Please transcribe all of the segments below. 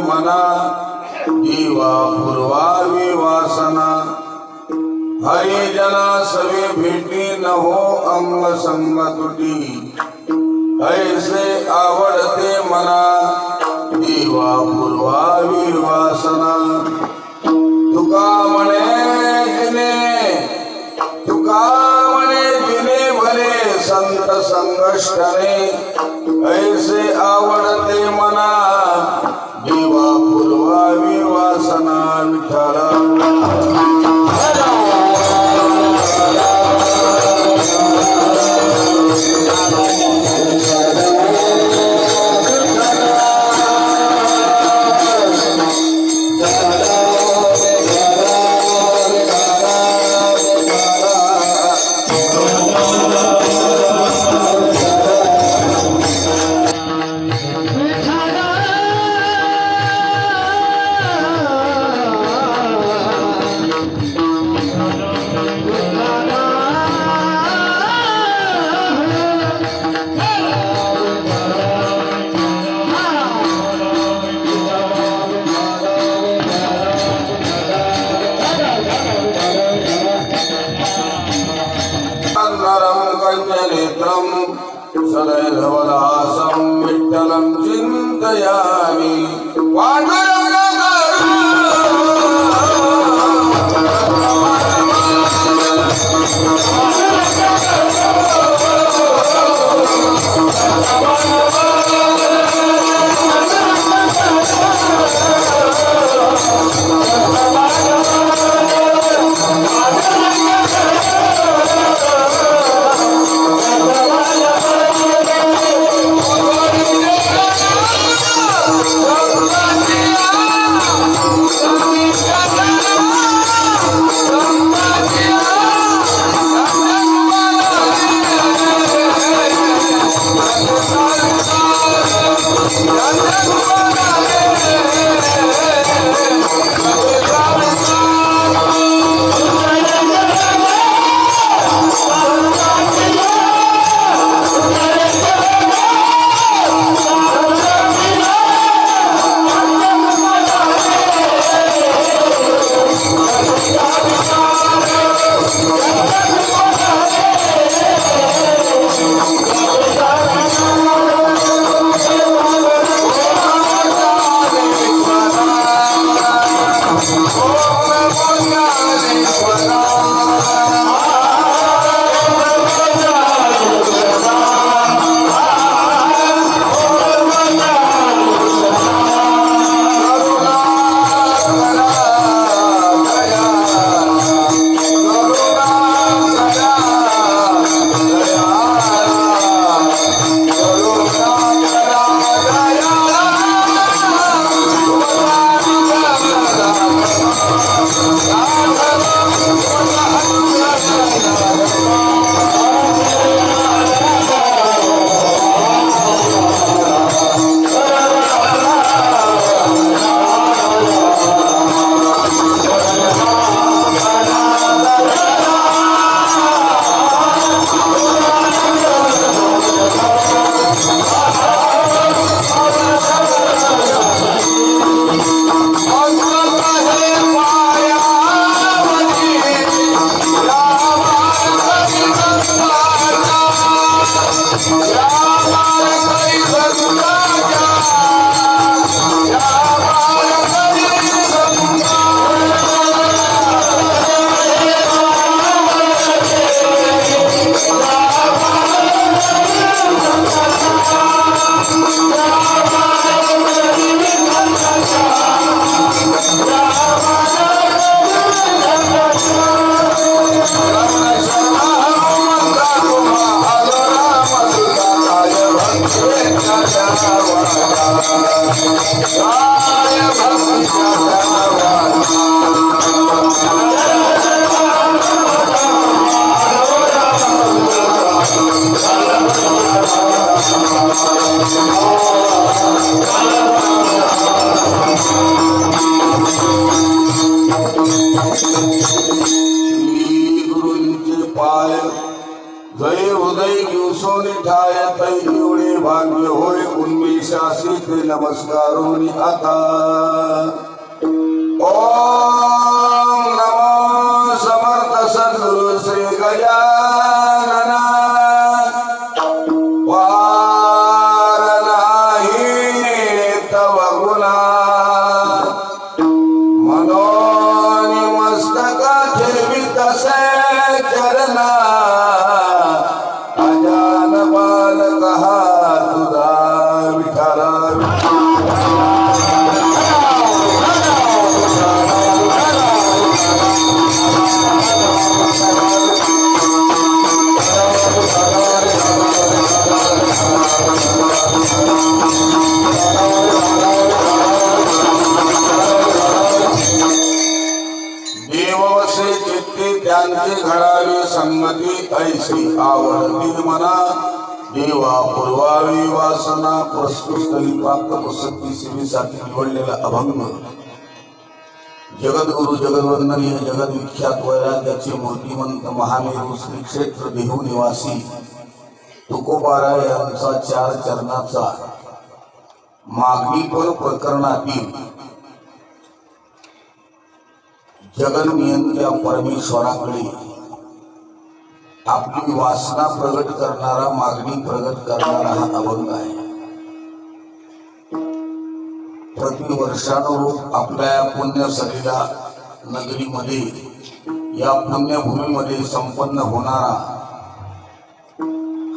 मना जीवा पूर्वावी वासना हरी जना सवे भेटी न हो अंग संग तुटी ऐसे आवडते मना जीवा पूर्वावी वासना तुका म्हणे जिने भले संत संगष्टने ऐसे आवडते मना जीवा पूर्वावी वासना विठ्ठला सदैवदासं विठ्ठलं चिन्तयामि भाग्य होय उन्मेषासी ते नमस्कारोनी आता ओम नमो समर्थ सद्गुरु श्री गजानना वार नाही तव गुणा मनोनी मस्तक ठेवी तसे चरणा अजान बालक हा तुझा विठाला देववसे चित्ते त्यांची घडावी संगती ऐसी आवडती मना देवा पूर्वावी वासना प्रस्तुतस्थली प्राप्त प्रसक्ती सेवेसाठी निवडलेला अभंग जगद्गुरु जगद्वंदनीय जगद्विख्यात वैराग्याचे मूर्तिमंत महामेरू श्री क्षेत्र देहू निवासी तुकोबारा यांचा 4 चरणाचा मागणीपर प्रकरणातील जगन्नियंत्या परमेश्वराकडे आपली वासना प्रगट करणारा मागणी प्रगट करणारा हा अभंग आहे. प्रतिवर्षानुरूप आपल्या या पुण्यसलीला नगरीमध्ये या पुण्यभूमीमध्ये संपन्न होणारा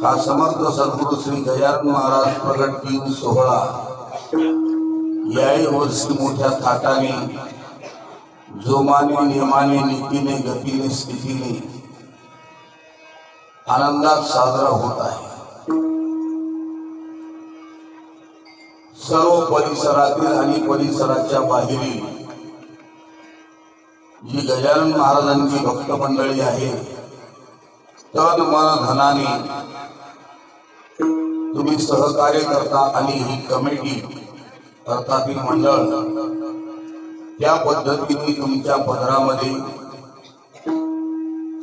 हा समर्थ सद्गुरु श्री गजानन महाराज प्रगट दिन सोहळा याही वर्षी मोठ्या थाटाने जोमाने नियमाने नीतीने गतीने स्थितीने आनंदात साजरा होत आहे. सर्व परिसरातील आणि परिसराच्या बाहेरील जी गजानन महाराजांची भक्त मंडळी आहे तन मन धनाने तुम्ही सहकार्य करता आणि ही कमिटी अर्थात ही मंडळ त्या पद्धतीने तुमच्या पदरामध्ये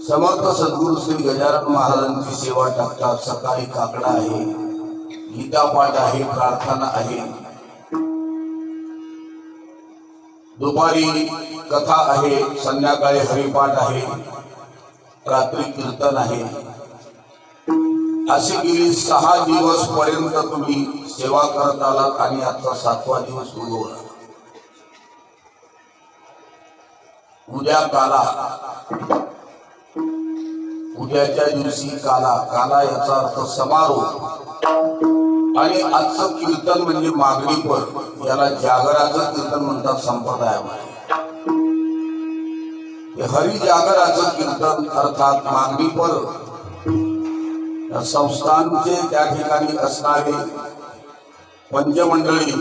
समर्थ सद्गुरु श्री गजानन महाराजांची सेवा टाकतात. सकाळी काकडा आहे, गीतापाठ आहे, प्रार्थना आहे, दुपारी कथा आहे, संध्याकाळी हरिपाठ आहे, रात्री कीर्तन आहे. असे गेली 6 दिवस पर्यंत तुम्ही सेवा करत आलात आणि आजचा 7वा दिवस उगवला. उद्या काला, उद्याच्या दिवशी काला, काला याचा अर्थ समारोप आणि आजचं कीर्तन म्हणजे मागणीपर, याला जागराचं कीर्तन म्हणतात संप्रदायामध्ये. हरी जागराचं कीर्तन अर्थात मागणीपर संस्थांचे त्या ठिकाणी असणारे पंचमंडळी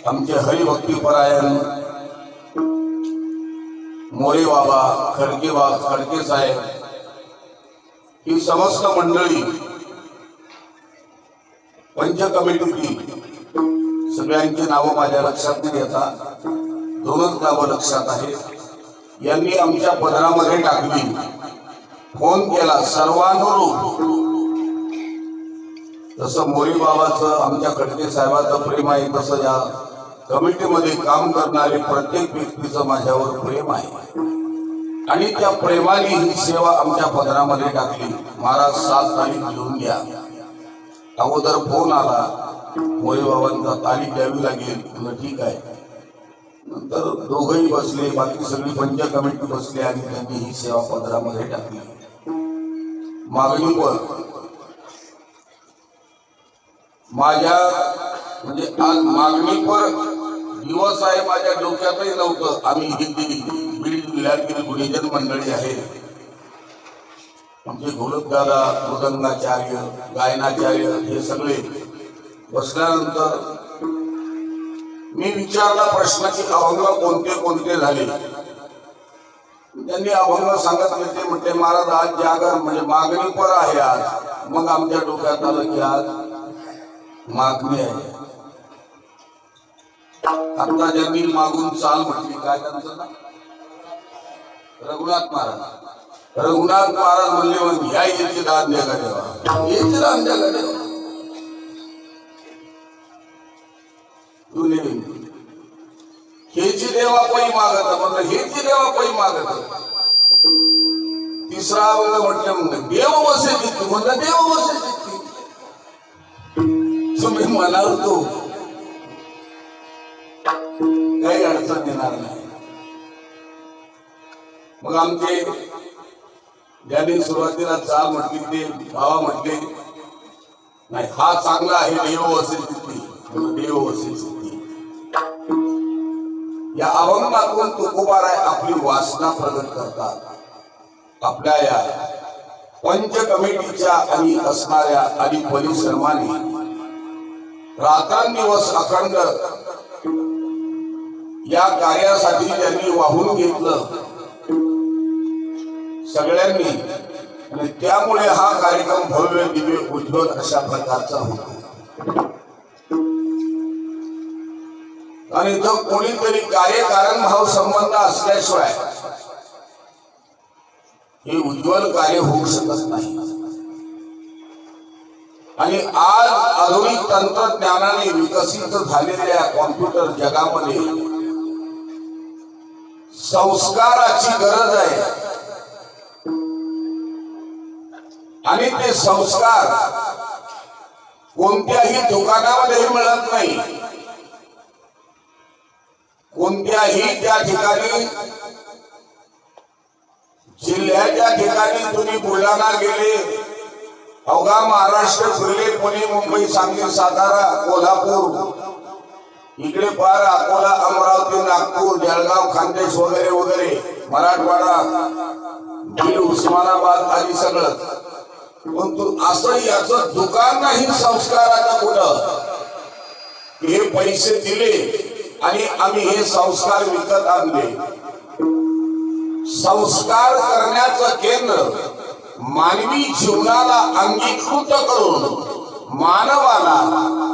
आमचे हरिभक्तीपरायण मोरे बाबा, खडके साहेब, ही समस्त मंडळी पंच कमिटीची सगळ्यांची नावं माझ्या लक्षात नाही येतात, 2च नावं लक्षात आहेत. यांनी आमच्या पदरामध्ये टाकली, फोन केला सर्वानुरूप. जसं मोरे बाबाचं आमच्या खडके साहेबाचं प्रेम आहे तसं या कमिटीमध्ये काम करणारे प्रत्येक व्यक्तीचं माझ्यावर प्रेम आहे आणि त्या प्रेमाने ही सेवा आमच्या पदरामध्ये टाकली. महाराज 7 तारीख लिहून घ्या. अगोदर फोन आला, मोरे बाबांचा तारीख द्यावी लागेल. तुला ठीक आहे. नंतर दोघंही बसले, बाकी सगळी पंच कमिटी बसली आणि त्यांनी ही सेवा पदरामध्ये टाकली. मागणीवर माझ्या म्हणजे आज मागणीपर दिवस आहे माझ्या डोक्यातही नव्हतं. आम्ही ही बीड जिल्ह्यातील गुणीजन मंडळी आहे, आमचे ढोलकदादा, मृदंगाचार्य, गायनाचार्य हे सगळे बसल्यानंतर मी विचारला प्रश्न की अभंग कोणते कोणते झाले. त्यांनी अभंग सांगितले. ते म्हटले महाराज आज जागर म्हणजे मागणीपर आहे आज. मग आमच्या डोक्यात आलं की आज मागणी आहे. आता ज्यांनी मागून चाल म्हटली, काय त्यांचं ना रघुनाथ महाराज, रघुनाथ महाराज म्हणले मग या याचे दान द्या का देवा, याचे दान द्या का देवा. हेची देवा पै मागत म्हणलं, हेची देवा पै मागत. तिसरा वर्ग म्हटलं मग देव बसे जितकी म्हणलं, देव बसे जितकी तुम्ही म्हणाल तो काही अडचण येणार नाही. मग आमचे ज्यांनी सुरुवातीला चाल म्हटली ते बाबा म्हटले नाही हा चांगला आहे, देव असेल तिथे, देव असेल तिथे. या अभंगातून तुकोबाराय आपली वासना प्रगट करतात. आपल्या या पंच कमिटीच्या आणि असणाऱ्या आणि परिश्रमाने रात्रंदिवस अखंड या कार्यासाठी ज्यांनी वाहून घेतलं सगळ्यांनी, आणि त्यामुळे हा कार्यक्रम भव्य दिव्य उज्ज्वल अशा प्रकारचा होतो. आणि तो कोणीतरी कार्यकारण भाव संबंध असल्याशिवाय हे उज्ज्वल कार्य होऊ शकत नाही. आणि आज आधुनिक तंत्रज्ञानाने विकसित झालेल्या कॉम्प्युटर जगामध्ये संस्काराची गरज आहे. आणि ते संस्कार कोणत्याही दुकानामध्ये मिळत नाही. कोणत्याही त्या ठिकाणी जिल्ह्याच्या ठिकाणी तुम्ही बुलढाणा गेले, अवघा महाराष्ट्र फिरले, पुणे मुंबई सांगली सातारा कोल्हापूर इकडे पार अकोला अमरावती नागपूर जळगाव खानदेश वगैरे वगैरे मराठवाडा बीड उस्मानाबाद आदी सगळं. परंतु असं याचं दुकान नाही संस्काराचं कुठं. हे पैसे दिले आणि आम्ही हे संस्कार विकत आणले. संस्कार करण्याचं केंद्र मानवी जीवनाला अंगीकृत करून मानवाला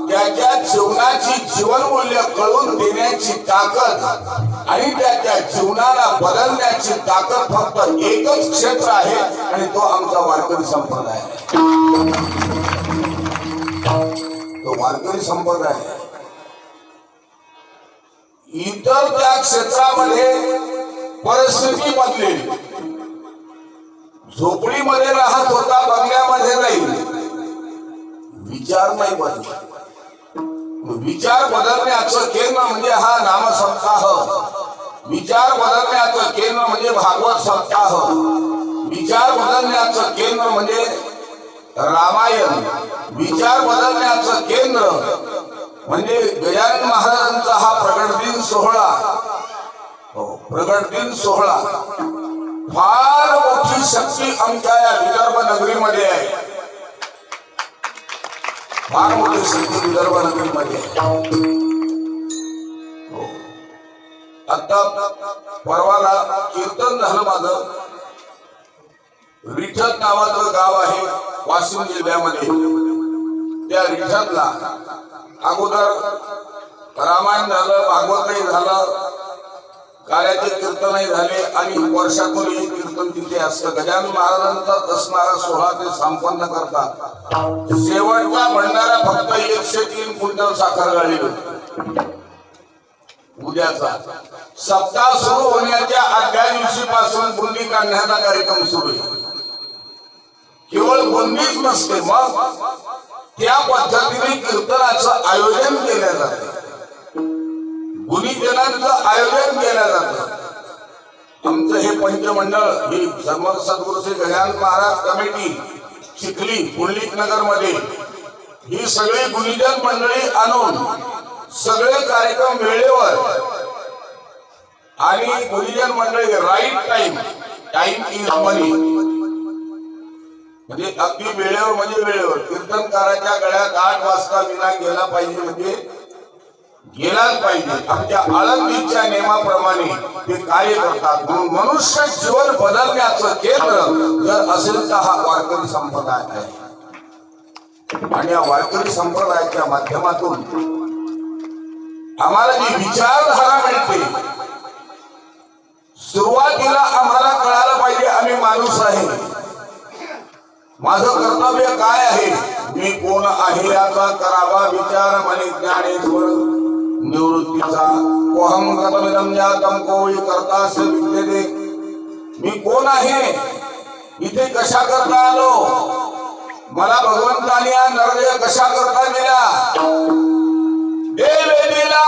त्याच्या जीवनाची जीवनमूल्य कळून देण्याची ताकद आणि त्याच्या जीवनाला बदलण्याची ताकद फक्त एकच क्षेत्र आहे आणि तो आमचा वारकरी संप्रदाय आहे. तो वारकरी संप्रदाय आहे. इतर त्या क्षेत्रामध्ये परिस्थिती बदलेल. झोपडीमध्ये राहत होता, बंगल्यामध्ये राहील, विचार नाही बदल. विचार बदलण्याचं केंद्र म्हणजे हा नामसप्ताह. विचार बदलण्याचं केंद्र म्हणजे भागवत सप्ताह. विचार बदलण्याचं केंद्र म्हणजे रामायण. विचार बदलण्याचं केंद्र म्हणजे गजानन महाराजांचा हा प्रगट दिन सोहळा. प्रगट दिन सोहळा फार मोठी शक्ती आमच्या या विदर्भ नगरीमध्ये आहे. फार मोठी शक्ती विदर्भ नगरीमध्ये आहे. आता परवाला कीर्तन झालं माझं. रिठत नावाचं गाव आहे वाशिम जिल्ह्यामध्ये. त्या रिठतला अगोदर रामायण झालं, भागवतही झालं, कार्याचे कीर्तनही झाले आणि वर्षातून एक कीर्तन तिथे असतं. गजानन महाराजांचाच असणारा सोहळा ते संपन्न करतात. शेवटचा भंडारा फक्त 103 क्विंटल साखर गाळली उद्याचा. सप्ताह सुरू होण्याच्या आदल्या दिवशीपासून बुंदी काढण्याचा कार्यक्रम सुरू आहे. केवळ बुंदीच नसते, मग त्या पद्धतीने कीर्तनाचं आयोजन केलं जातं. गुणीजनांचं आयोजन केलं जातं. आमचं हे पंचमंडळ ही समर्थ सद्गुरू श्री गजानन महाराज कमिटी चिखली पुंडलिक नगर मध्ये ही सगळी गुणीजन मंडळी आणून सगळे कार्यक्रम वेळेवर आणि गुणीजन मंडळी राईट टाइम इज मनी म्हणजे अगदी वेळेवर म्हणजे वेळेवर. कीर्तनकाराच्या गळ्यात 8 वाजता विना गेला पाहिजे म्हणजे गेलाच पाहिजे. आमच्या आळंदीच्या नियमाप्रमाणे ते कार्य करतात. मनुष्य जीवन बदलण्याचं केंद्र जर असेल तर हा वारकरी संप्रदाय आहे. आणि या वारकरी संप्रदायाच्या माध्यमातून आम्हाला जी विचारधारा मिळते, सुरुवातीला आम्हाला कळालं पाहिजे आम्ही माणूस आहे, माझं कर्तव्य काय आहे, मी कोण आहे याचा करावा विचार म्हणे ज्ञानेश्वर निवृत्तीचा. कोहम गतमिदं जातं कोई कर्तास्य विद्यते. मी कोण आहे, इथे कशा करता आलो, मला भगवंताने या नरदेह कशा करता दिला. देवे दिला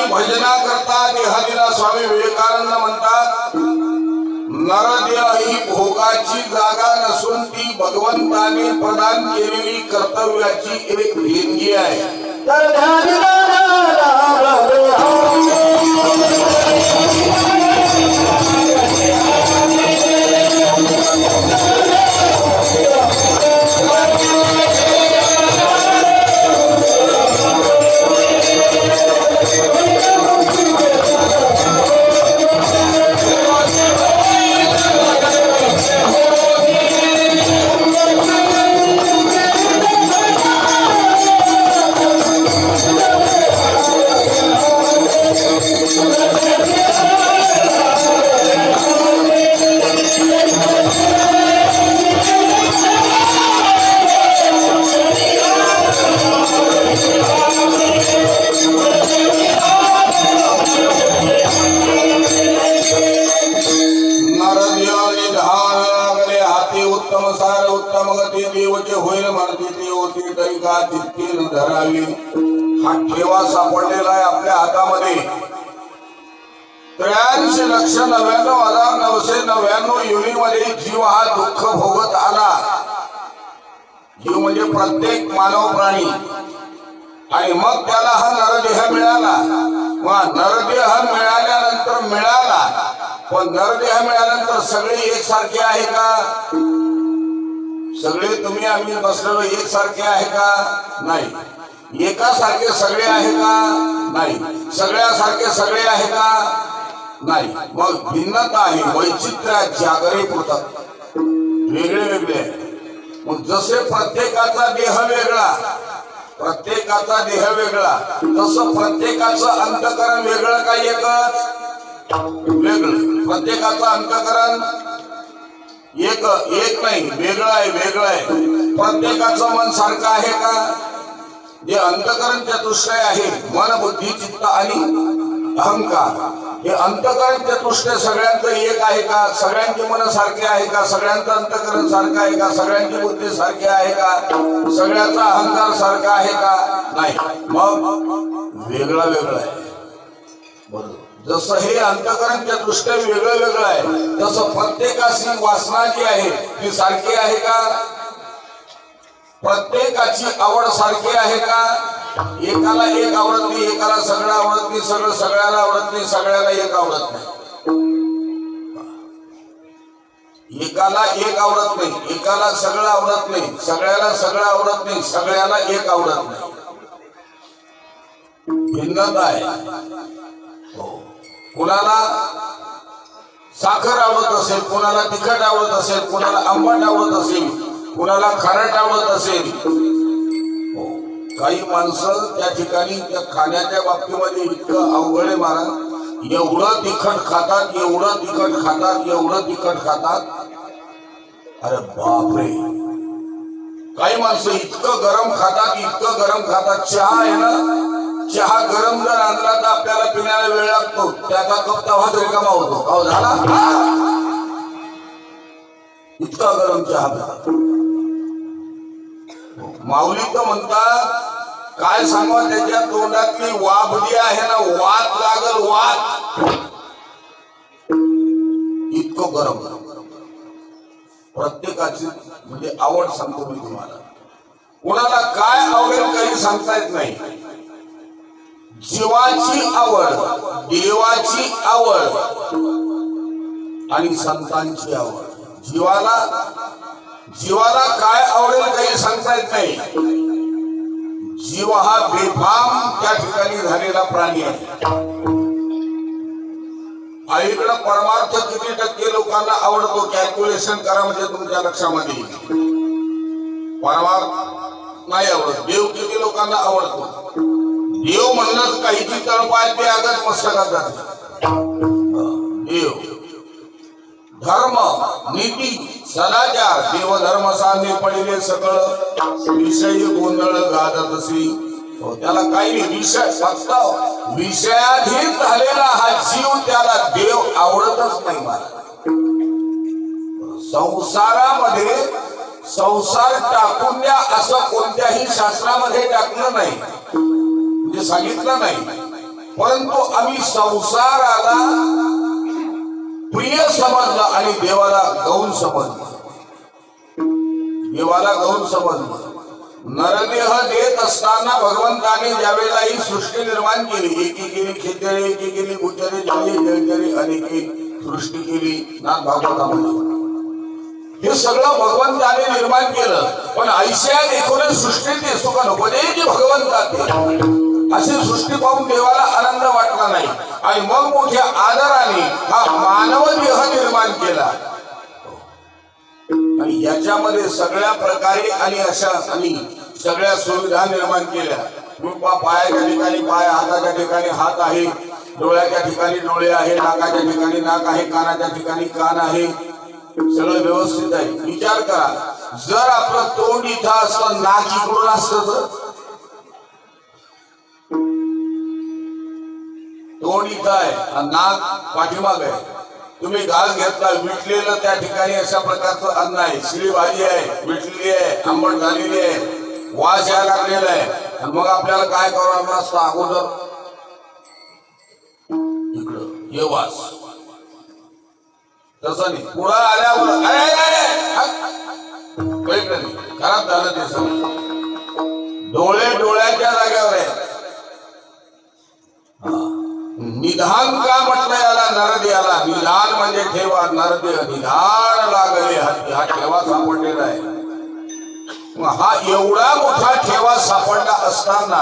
भजना करता देहा दिला. स्वामी विवेकानंद म्हणतात, नरदेह ही भोगाची जागा नसून ती भगवंताने प्रदान केलेली कर्तव्याची एक देणगी आहे. उत्तम सार उत्तम गती देवचे होईल म्हणते ते होते तरी का तितकी न धरावी. हा ठेवा सापडलेला आहे आपल्या हातामध्ये. 83,99,999 योनीमध्ये जीव हा दुःख भोगत आला. जीव म्हणजे प्रत्येक मानव प्राणी. आणि मग त्याला हा नरदेह मिळाला. मग नरदेह मिळाल्यानंतर मिळाला, पण नरदेह मिळाल्यानंतर सगळे एकसारखे आहे का? सगळे तुम्ही आम्ही बसलेलो एकसारखे आहे का? नाही. एकासारखे सगळे आहे का? नाही. सगळ्यासारखे सगळे आहे का? नाही. मग भिन्नता आहे, वैचित्र्य जागरे पुरतात, वेगळे वेगळे. मग जसे प्रत्येकाचा देह वेगळा, प्रत्येकाचा देह वेगळा, तसं प्रत्येकाचं अंतःकरण वेगळं का एकच? वेगळं. प्रत्येकाचं अंतःकरण एक नाही, वेगळं आहे, वेगळं आहे. प्रत्येकाचं मन सारखं आहे का? जे अंतःकरण चतुष्टय आहे, मन बुद्धी चित्त आणि अहंकार, हे अंतःकरण चतुष्टय सगळ्यांचं एक आहे का? सगळ्यांचे मन सारखे आहे का? सगळ्यांचं अंतःकरण सारखं आहे का? सगळ्यांची बुद्धी सारखी आहे का? सगळ्याचा अहंकार सारखा आहे का? नाही. मग वेगळा वेगळा आहे. बरोबर. जसं हे अंतःकरण चतुष्टय वेगळं वेगळं आहे, तसं प्रत्येकाची वासना जी आहे ती सारखी आहे का? प्रत्येकाची आवड सारखी आहे का? एकाला एक आवडत नाही, एकाला सगळं आवडत नाही, सगळं सगळ्याला आवडत नाही, सगळ्याला एक आवडत नाही. एकाला एक आवडत नाही, एकाला सगळं आवडत नाही, सगळ्याला सगळं आवडत नाही, सगळ्याला एक आवडत नाही. भिन्नता आहे. कुणाला साखर आवडत असेल, कुणाला तिखट आवडत असेल, कुणाला आंबट आवडत असेल, कुणाला खारट आवडत असेल. काही माणसं त्या ठिकाणी त्या खाण्याच्या बाबतीमध्ये इतकं अवघड आहे महाराज. एवढं तिखट खातात, एवढं तिखट खातात, एवढं तिखट खातात. अरे बापरे. काही माणसं इतकं गरम खातात, इतकं गरम खातात. चहा आहे ना, चहा गरम जर आणला तर आपल्याला पिण्याला वेळ लागतो, त्याचा कप तवाच रिकामा होतो. अहो झाला इतका गरम चहा पितात. माऊली तर म्हणतात, काय सांगा त्याच्या तोंडातली वाफ जी आहे ना, वात लागल वात, इतकं गरम. प्रत्येकाची म्हणजे आवड सांगतो मी तुम्हाला, कोणाला काय आवडेल काही सांगता येत नाही. जीवाची आवड, देवाची आवड आणि संतांची आवड. जीवाला काय आवडेल काही सांगता येत नाही. जीव हा बेफाम त्या ठिकाणी झालेला प्राणी आहे. अलीकडे परमार्थ किती टक्के लोकांना आवडतो कॅल्क्युलेशन करा म्हणजे तुमच्या लक्षामध्ये येईल. परमार्थ नाही आवडत. देव किती लोकांना आवडतो. देव म्हणणं काहीची तळपाय ते आगत मस्तकात जाते. देव, धर्म, नीती, सदाचार, देवधर्म सांगे पडिले सकळ, विषयी गोंधळ गाजतसी. त्याला काही नाही, विषय फक्त विषयाधीन झालेला हा जीव, त्याला देव आवडतच नाही. मला संसारामध्ये संसार टाकून द्या असं कोणत्याही शास्त्रामध्ये टाकलं नाही, म्हणजे सांगितलं नाही. परंतु आम्ही संसाराला प्रिय समजलं आणि देवाला गौण समजलं. देवाला गौण समजलं. नरदेह देत असताना भगवंताने ज्यावेळेला ही सृष्टी निर्माण केली, एकी केली खेचरे, एकी केली गुचरे, जळजरी अनेकी सृष्टी केली नाथ भागवतामध्ये. हे सगळं भगवंताने निर्माण केलं. पण ऐशा देखून सृष्टीत सुख नको दे की भगवंता अशी सृष्टी पाहून देवाला आनंद वाटला नाही आणि मग मोठ्या आदराने हा मानव देह निर्माण केला. आणि याच्यामध्ये सगळ्या प्रकारे आणि अशा आणि सगळ्या सुविधा निर्माण केल्या. पायाच्या ठिकाणी पाय, हाताच्या ठिकाणी हात आहे, डोळ्याच्या ठिकाणी डोळे आहे, नाकाच्या ठिकाणी नाक आहे, कानाच्या ठिकाणी कान आहे, सगळं व्यवस्थित आहे. विचार करा, जर आपलं तोंड इथं असतं, नाक इकडून असतं तर, तोंड इथं आहे आणि नाक पाठीमाग आहे. तुम्ही घास घेतला, विटलेलं त्या ठिकाणी अशा प्रकारचं अन्न आहे, शिळी भाजी आहे, विटलेली आहे, आंबट झालेली आहे, वास यायला लागलेला आहे. आणि मग आपल्याला काय करावं असतं, अगोदर इकडं ये वास, तसं नाही. पुढं आल्यावर खराब झालं ते सगळं. डोळे डोळ्याच्या जागेवर आहे. निधान का म्हटलं याला, नरदेहाला निधान म्हणजे ठेवा. नरदेह निधान लागले, हा ठेवा सापडलेला आहे. हा एवढा मोठा ठेवा सापडला असताना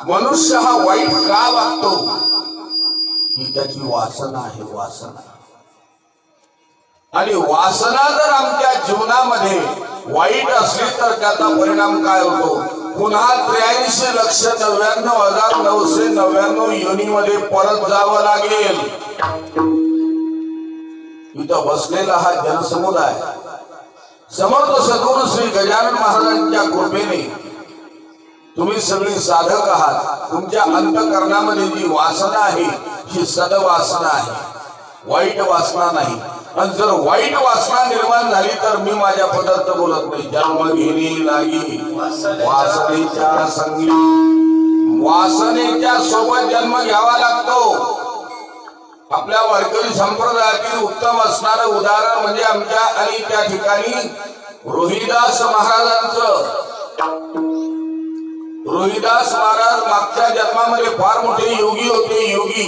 मनुष्य हा वाईट का वागतो? ही त्याची वासना आहे, वासना. आणि वासना जर आमच्या जीवनामध्ये वाईट असली तर त्याचा परिणाम काय होतो? पुन्हा 83,99,999 योनीमध्ये परत जावं लागेल. इथं बसलेला हा जनसमुदाय समर्थ सद्गुरू श्री गजानन महाराजांच्या कृपेने तुम्ही सगळे साधक आहात. तुमच्या अंतःकरणामध्ये जी वासना आहे ही सद्वासना आहे, वाईट वासना नाही. आणि जर वाईट वासना निर्माण झाली तर मी माझ्या पदार्थ बोलत नाही. जन्म घेणे लागी वासनेच्या संगी, वासनेच्या सोबत जन्म घ्यावा लागतो. आपल्या वारकरी संप्रदायातील उत्तम असणारं उदाहरण म्हणजे आमच्या आणि त्या ठिकाणी रोहिदास महाराजांचं. रोहिदास महाराज मागच्या जन्मामध्ये फार मोठे योगी होते, योगी.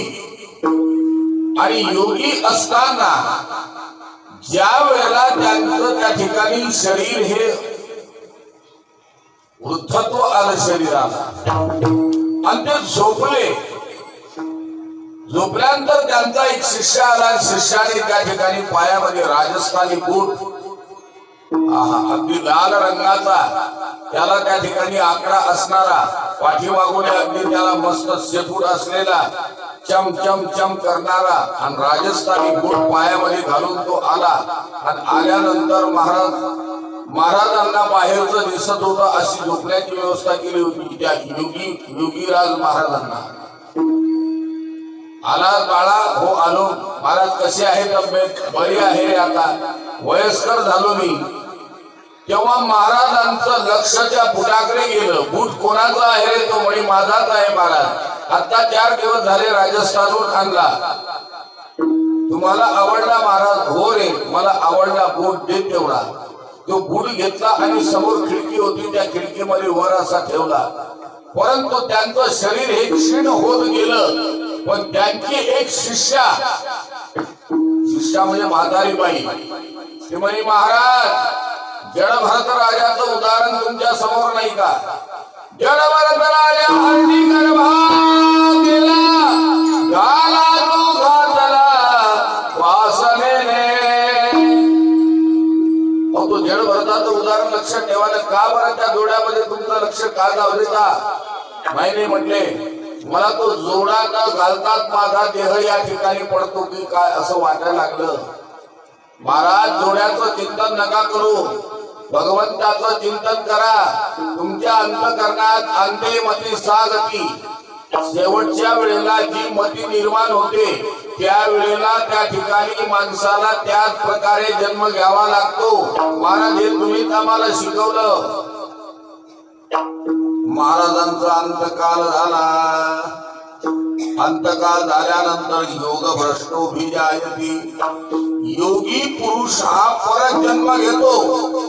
आणि योगी असताना ज्या वेळेला त्यांचं त्या ठिकाणी शरीर हे वृद्धत्व आलं शरीराला आणि ते झोपले. झोपल्यानंतर त्यांचा एक शिष्य आला. शिष्याने त्या ठिकाणी पायामध्ये राजस्थानी बूट, अगदी लाल रंगाचा, त्याला त्या ठिकाणी आकडा असणारा, पाठीमागून अगदी त्याला मस्त शेपूट असलेला, चम चम चम करणारा आणि राजस्थानी बूट पायामध्ये घालून तो आला. आणि आल्यानंतर महाराज महाराजांना बाहेरचं दिसत होतं अशी झोपण्याची व्यवस्था केली होती त्या योगीराज महाराजांना. आला बाळा? हो आलो. महाराज कसे आहे? तब्येत बरी आहे रे, आता वयस्कर झालो मी. तेव्हा महाराजांचं लक्ष त्या बुटाकडे गेलं. बूट कोणाचा आहे रे? तो म्हणे माझाच आहे महाराज. आता 4 दिवस झाले राजस्थानहून आणला. तुम्हाला आवडला महाराज? हो रे मला आवडला. बूट दे तेवढा. तो बूट घेतला आणि समोर खिडकी होती त्या खिडकीमध्ये वर असा ठेवला. परंतु त्यांचं शरीर हे क्षीण होत गेलं. पण त्यांची एक शिष्या म्हणजे म्हातारी बाई, ती म्हणे महाराज जडभरत राजाचं उदाहरण तुमच्या समोर नाही का? जडभरत राजा हरणी गर्भा गेला, गाला तो घातला वासनेने. तो जडभरताचं उदाहरण लक्षात ठेवायला का बरं त्या जोड्यामध्ये तुमचं लक्ष का जाऊ देता? नाही म्हटले मला तो जोडा न घालतात माझा देह या ठिकाणी पडतो की काय असं वाटायला लागलं. महाराज जोड्याचं चिंतन नका करू, भगवंताचं चिंतन करा. तुमच्या अंतःकरणात अंते मती सागती. शेवटच्या वेळेला जी मती निर्माण होते त्यावेळेला त्या ठिकाणी माणसाला त्याच प्रकारे जन्म घ्यावा लागतो. महाराज हे तुम्हीच आम्हाला शिकवलं. महाराजांचा अंतकाल झाला. अंतकाल झाल्यानंतर योग भ्रष्टोभिजायती. योगी पुरुष हा परत जन्म घेतो.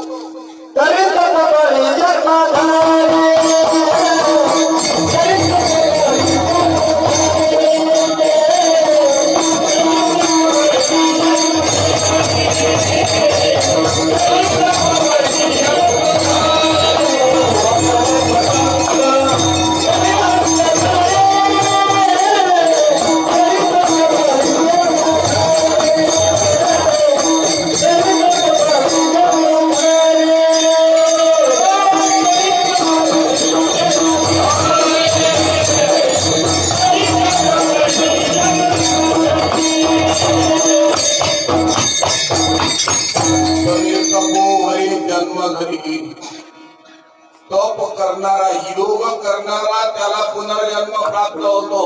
तप करणारा योग करणारा त्याला पुनर्जन्म प्राप्त होतो.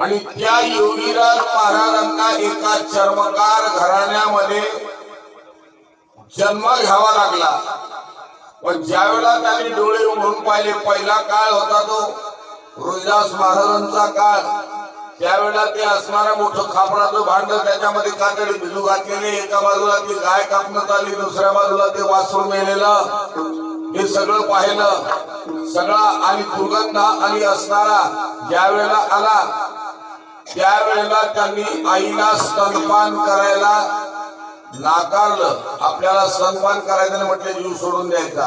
आणि त्या योगीराज महाराजांना एका चर्मकार घराण्यामध्ये जन्म घ्यावा लागला. पण ज्यावेळेला त्यांनी डोळे उघडून पाहिले, पहिला काळ होता तो रोहिदास महाराजांचा काळ. त्यावेळेला ते असणारा मोठं खापराचं भांड, त्याच्यामध्ये कातडी भिजू घातलेले, एका बाजूला ती गाय कापण्यात आली, दुसऱ्या बाजूला ते वासरू मेलेलं. हे सगळं पाहिलं सगळं. आणि दुर्गंध आणि असणारा ज्या वेळेला आला त्यावेळेला त्यांनी आईला स्तनपान करायला नाकारलं. आपल्याला स्तनपान करायचं म्हटलं जीव सोडून द्यायचा.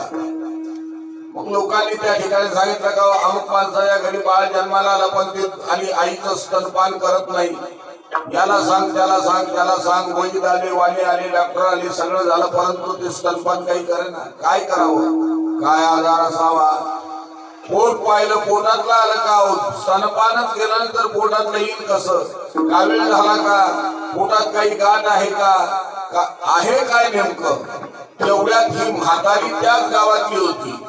मग लोकांनी त्या ठिकाणी सांगितलं का अमुक माणसाच्या घरी बाळ जन्माला आलं पण ते आणि आईचं स्तनपान करत नाही. याला सांग त्याला सांग त्याला सांग. वैद्य आले, वाले आले, डॉक्टर आले, सगळं झालं परंतु ते स्तनपान काही करेना. काय करावं? काय आजार असावा? पोट पाहिलं, पोटातलं आलं का? स्तनपानच केल्यानंतर पोटातलं येईल कसं? कावीळ झाला का? पोटात काही गाठ आहे का? आहे काय नेमकं? तेवढ्यात ही म्हातारी त्याच गावातली होती.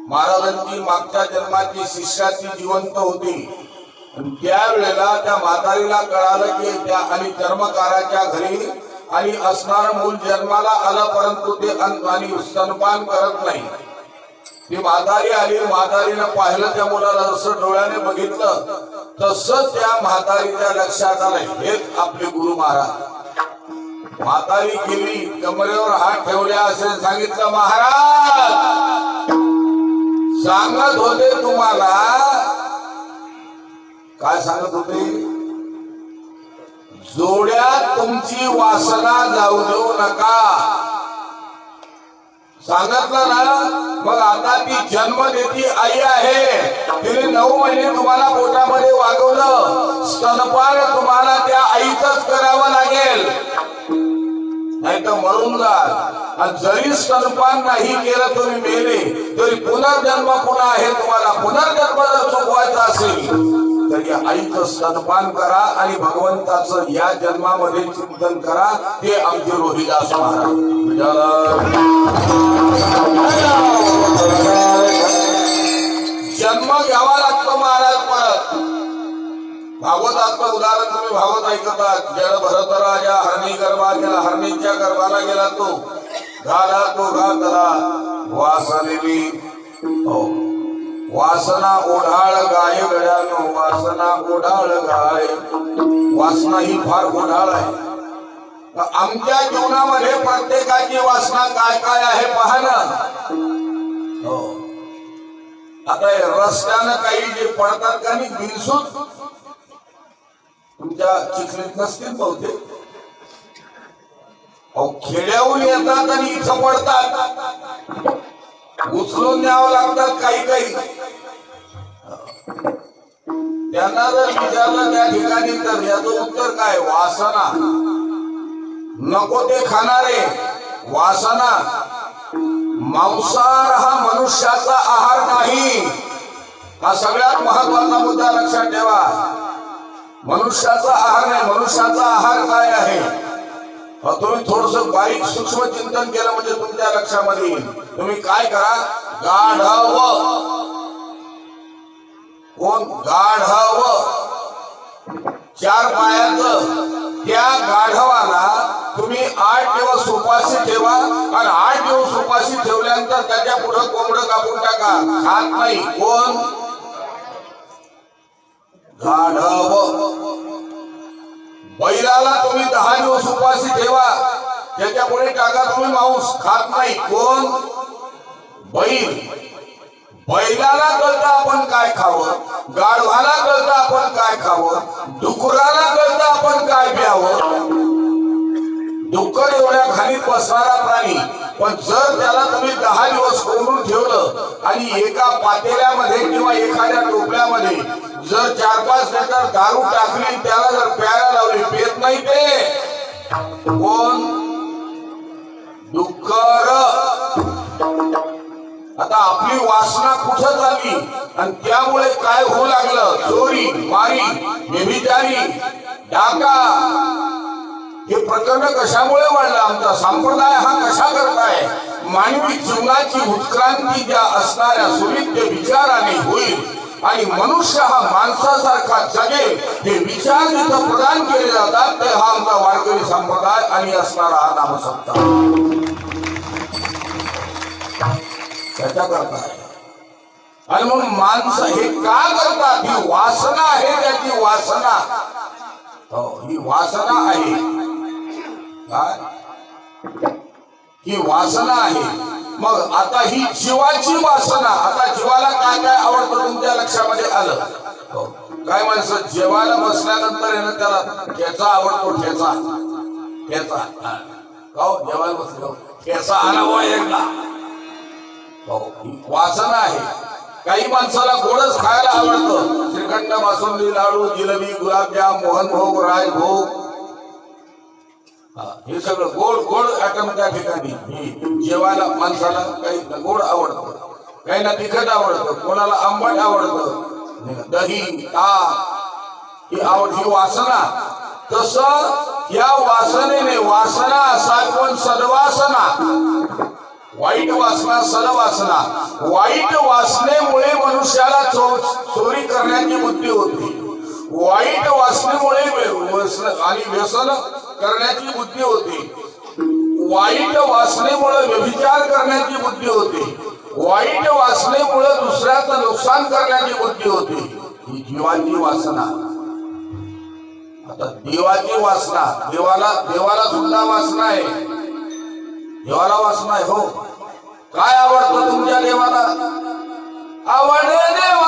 महाराजांची मागच्या जन्माची शिष्याची जिवंत होती. त्यावेळेला त्या म्हातारीला कळालं की त्या आणि चर्मकाराच्या घरी आणि असणार मूल जन्माला आलं परंतु ते आणि स्तनपान करत नाही. ती म्हातारी आली. म्हातारीनं पाहिलं त्या मुलाला, जसं डोळ्याने बघितलं तसं त्या म्हातारीच्या लक्षात आलं हेच आपले गुरु महाराज. म्हातारी गेली, कमरेवर हात ठेवले, असे सांगितलं महाराज सांगत होते तुम्हाला. काय सांगत होते? जोड्यात तुमची वासना जाऊ देऊ नका. सांगितलं ना? मग आता ती जन्म देती आई आहे. तिने 9 महिने तुम्हाला पोटामध्ये वागवलं. स्तनपान तुम्हाला त्या आईचंच करावं लागेल, नाही तर मरून जाल. आणि जरी स्तनपान नाही केलं तुम्ही मेले तरी पुनर्जन्म पुन्हा आहे तुम्हाला. पुनर्जन्म जर चुकवायचा असेल तरी आईचं स्तनपान करा आणि भगवंताचं या जन्मामध्ये चिंतन करा. ते आमचे रोहिदास महाराज. जन्म घ्यावा लागतो महाराज परत. भागवताचं उदाहरण तुम्ही भागवत ऐकतात. जड भरत राजा हरणी गर्भा गेला, हरणीच्या गर्भाला गेला तो घातला वास आलेली. हो, वासना ओढाळ गाय गड्यानो, वासना ओढाळ गाय. वासना ही फार ओढाळ आहे. आमच्या जीवनामध्ये प्रत्येकाची वासना काय काय आहे पहा ना. हो, आता रस्त्यानं काही जे पडतात का नाही बिनसूत, तुमच्या चिखलीत नसतील बहुतेक. अहो, खेड्याहून येतात आणि इथं पडतात, उचलून न्यावं लागतात काही काही. त्यांना जर विचारलं त्या ठिकाणी तर याचं उत्तर काय? वासना. नको ते खाणारे, वासना. मांसाहार हा मनुष्याचा आहार नाही. हा सगळ्यात महत्वाचा मुद्दा लक्षात ठेवा. मनुष्याचा आहार नाही. मनुष्याचा आहार काय आहे? तुम्ही थोडस बारीक सूक्ष्म चिंतन केलं म्हणजे तुमच्या लक्षामध्ये येईल. तुम्ही काय करा, गाढव. कोण? गाढव. 4 पायाचं त्या गाढवाला तुम्ही 8 दिवस उपाशी ठेवा आणि 8 दिवस उपाशी ठेवल्यानंतर त्याच्या पुढे कोंबडं कापून टाका, खात नाही. कोण? गाढव. बैलाला तुम्ही 10 दिवस उपाशी ठेवा, त्याच्या पुढे टाका तुम्ही मांस, खात नाही. कोण? बैल. बैलाला कळतं आपण काय खावं, गाढवाला कळतं आपण काय खावं, डुकराला कळतं आपण काय प्यावं. डुक्कर एवढ्या खाली बसणारा प्राणी, पण जर त्याला तुम्ही 10 दिवस कोंडून ठेवलं आणि एका पातेल्यामध्ये किंवा एखाद्या टोपल्यामध्ये जर 4-5 लिटर दारू टाकली, त्याला जर प्यायला लावली, पेत नाही ते. कोण? डुक्कर. आता आपली वासना कुठं झाली आणि त्यामुळे काय होऊ लागलं? चोरी, मारी, व्यभिचारी, डाका. हे प्रकरण कशामुळे वाढलं? आमचा संप्रदाय हा कशा करताय? मानवी जीवनाची उत्क्रांती ज्या असणाऱ्या सुविद्य विचाराने होईल आणि मनुष्य हा माणसासारखा जगेल, हे विचार जिथं प्रदान केले जातात ते हा आमचा वारकरी संप्रदाय आणि असणारा हा नामसप्ताह त्याच्या करता आहे. आणि मग माणसं हे का करतात? ही वासना आहे, त्याची वासना. हो, ही वासना आहे. काय? ही वासना आहे. मग आता ही जीवाची वासना. आता जीवाला काय काय आवडतं तुमच्या लक्षामध्ये आलं? हो, काय माणसं जेवायला बसल्यानंतर आहे ना त्याला ठेचा आवडतो. ठेचा. ठेचा. हो, जेवायला बसलो ठेचा आला हो एकदा. हो, ही वासना आहे. काही माणसाला गोडच खायला आवडतं. श्रीखंड, बासुंदी, लाडू, जिलेबी, गुलाबजाम, मोहनभोग, राजभोग, हे सगळं गोड गोड आयटम त्या ठिकाणी जेवायला माणसाला काही गोड आवडतं, काही ना तिखट आवडतं, कोणाला आंबट आवडतं, दही, ताक ही आवड. ही वासना. तसं या वासनेने वासना असावी पण सद्वासना. वाईट वासना, सद्वासना. वाईट वासनेमुळे मनुष्याला चोरी करण्याची बुद्धी होती. वाईट वासनेमुळे आणि व्यसन करण्याची बुद्धी होती. वाईट वासनेमुळे व्यभिचार करण्याची बुद्धी होती. वाईट वासनेमुळे दुसऱ्याचं नुकसान करण्याची बुद्धी होती. ही जीवाची वासना. आता देवाची वासना. देवाला सुद्धा वासना आहे. देवाला वासना आहे. हो, काय आवडतं तुमच्या देवाला? आवडे देवाला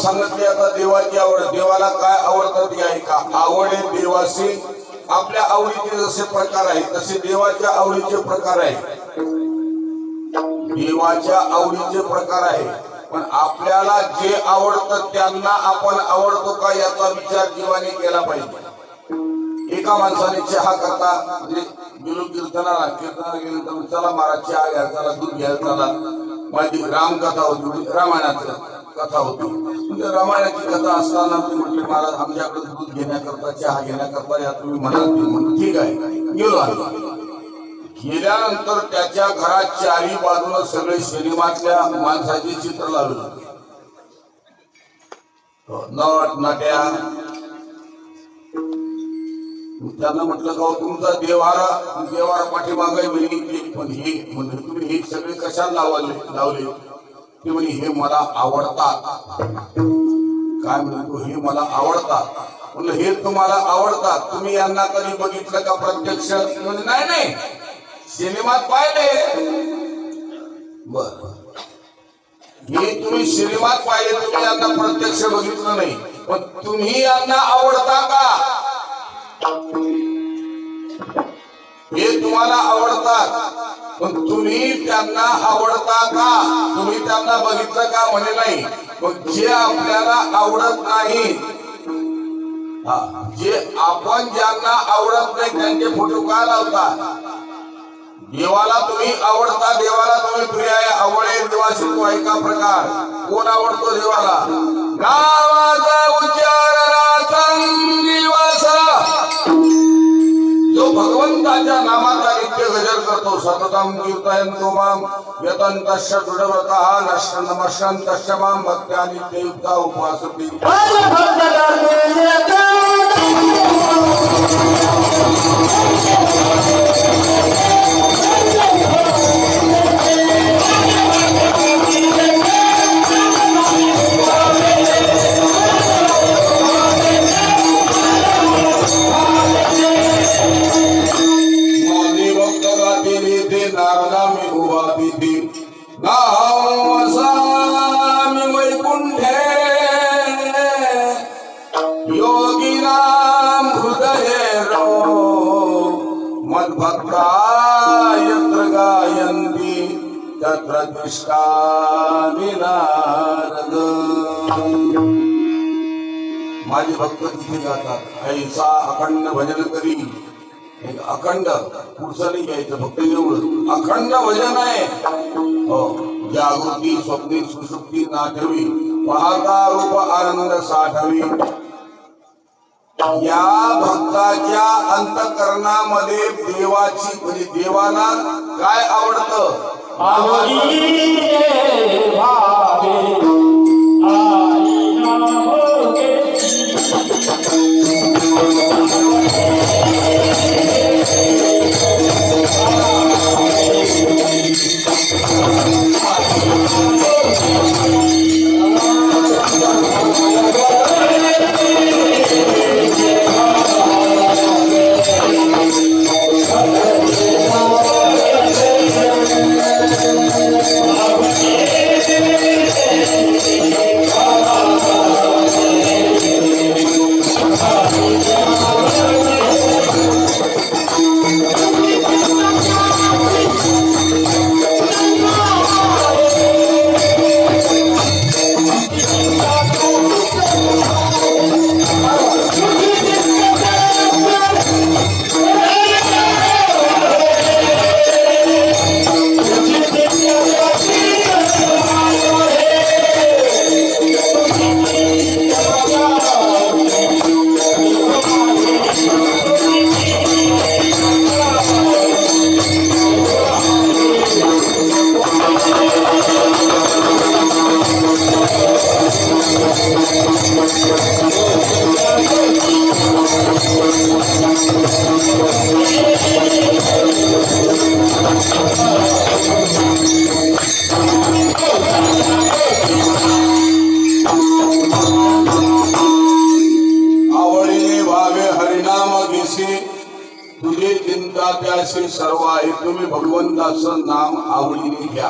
सांगितली आता देवाची आवड. देवाला काय आवडतं ते ऐका. आवड आहे देवाशी. आपल्या आवडीचे जसे प्रकार आहेत तसे देवाच्या आवडीचे प्रकार आहेत. देवाच्या आवडीचे प्रकार आहे. पण आपल्याला जे आवडतं त्यांना आपण आवडतो का याचा विचार जीवाने केला पाहिजे. एका माणसाने चहा करता म्हणजे गेलो कीर्तनाला गेलो चला महाराज चहा घ्या, चला दूध घ्या, चला. माझी रामकथा होती म्हणजे रामायणाची कथा होती. म्हणजे रामायणाची कथा असताना ते म्हटले महाराज आमच्याकडे दूध घेण्याकरता चहा घेण्याकरता या तुम्ही म्हणाल ते. म्हणून ठीक आहे गेलो आलो. गेल्यानंतर त्याच्या घरात चारी बाजूला सगळे सिनेमातल्या माणसाचे चित्र लावले होते. नट नट्या. त्यांना म्हटलं का तुमचा देवारा पाठीमागे म्हणे पण हे म्हणजे तुम्ही हे सगळे कशाला लावले. ते म्हणे हे मला आवडतात. काय म्हणतो हे मला आवडतात. म्हणलं हे तुम्हाला आवडतात तुम्ही यांना कधी बघितलं का प्रत्यक्ष. म्हणजे नाही सिनेमात पाहिले. बर हे तुम्ही सिनेमात पाहिले तुम्ही यांना प्रत्यक्ष बघितलं नाही. पण तुम्ही यांना आवडता का. हे तुम्हाला आवडतात पण तुम्ही त्यांना आवडता का. तुम्ही त्यांना बघितलं का म्हणे नाही. मग जे आपल्याला आवडत नाही जे आपण ज्यांना आवडत नाही त्यांचे फोटो का लावता. देवाला तुम्ही आवडता. देवाला तुम्ही प्रिय आहे. आवडे देवाशी तो ऐका प्रकार. कोण आवडतो देवाला. नावाचा उच्चारणाचा दिवस जो भगवंताच्या नामाचा नित्य गजर करतो. सततम कीर्तयन्तो माम यतन्तश्च दृढव्रतः नश्य नमश्यन्तश्च मां भक्त्या नित्ययुक्ता उपासते. यत्र गायन्ति तत्र तिष्ठामि नारद. माझे भक्त तिथे जातात. ऐसा अखंड भजन करी. एक अखंड पुढचं नाही घ्यायचं फक्त एवढं अखंड भजन आहे. हो जागृती स्वप्नी सुषुप्ती नाठवी पाहता रूप आनंद साठवी. या भक्ताच्या अंतःकरणामध्ये देवाची म्हणजे देवाला काय आवडतं. तुझे चिंता त्याशी सर्व आहे. तुम्ही भगवंताचं नाम आवडीने घ्या.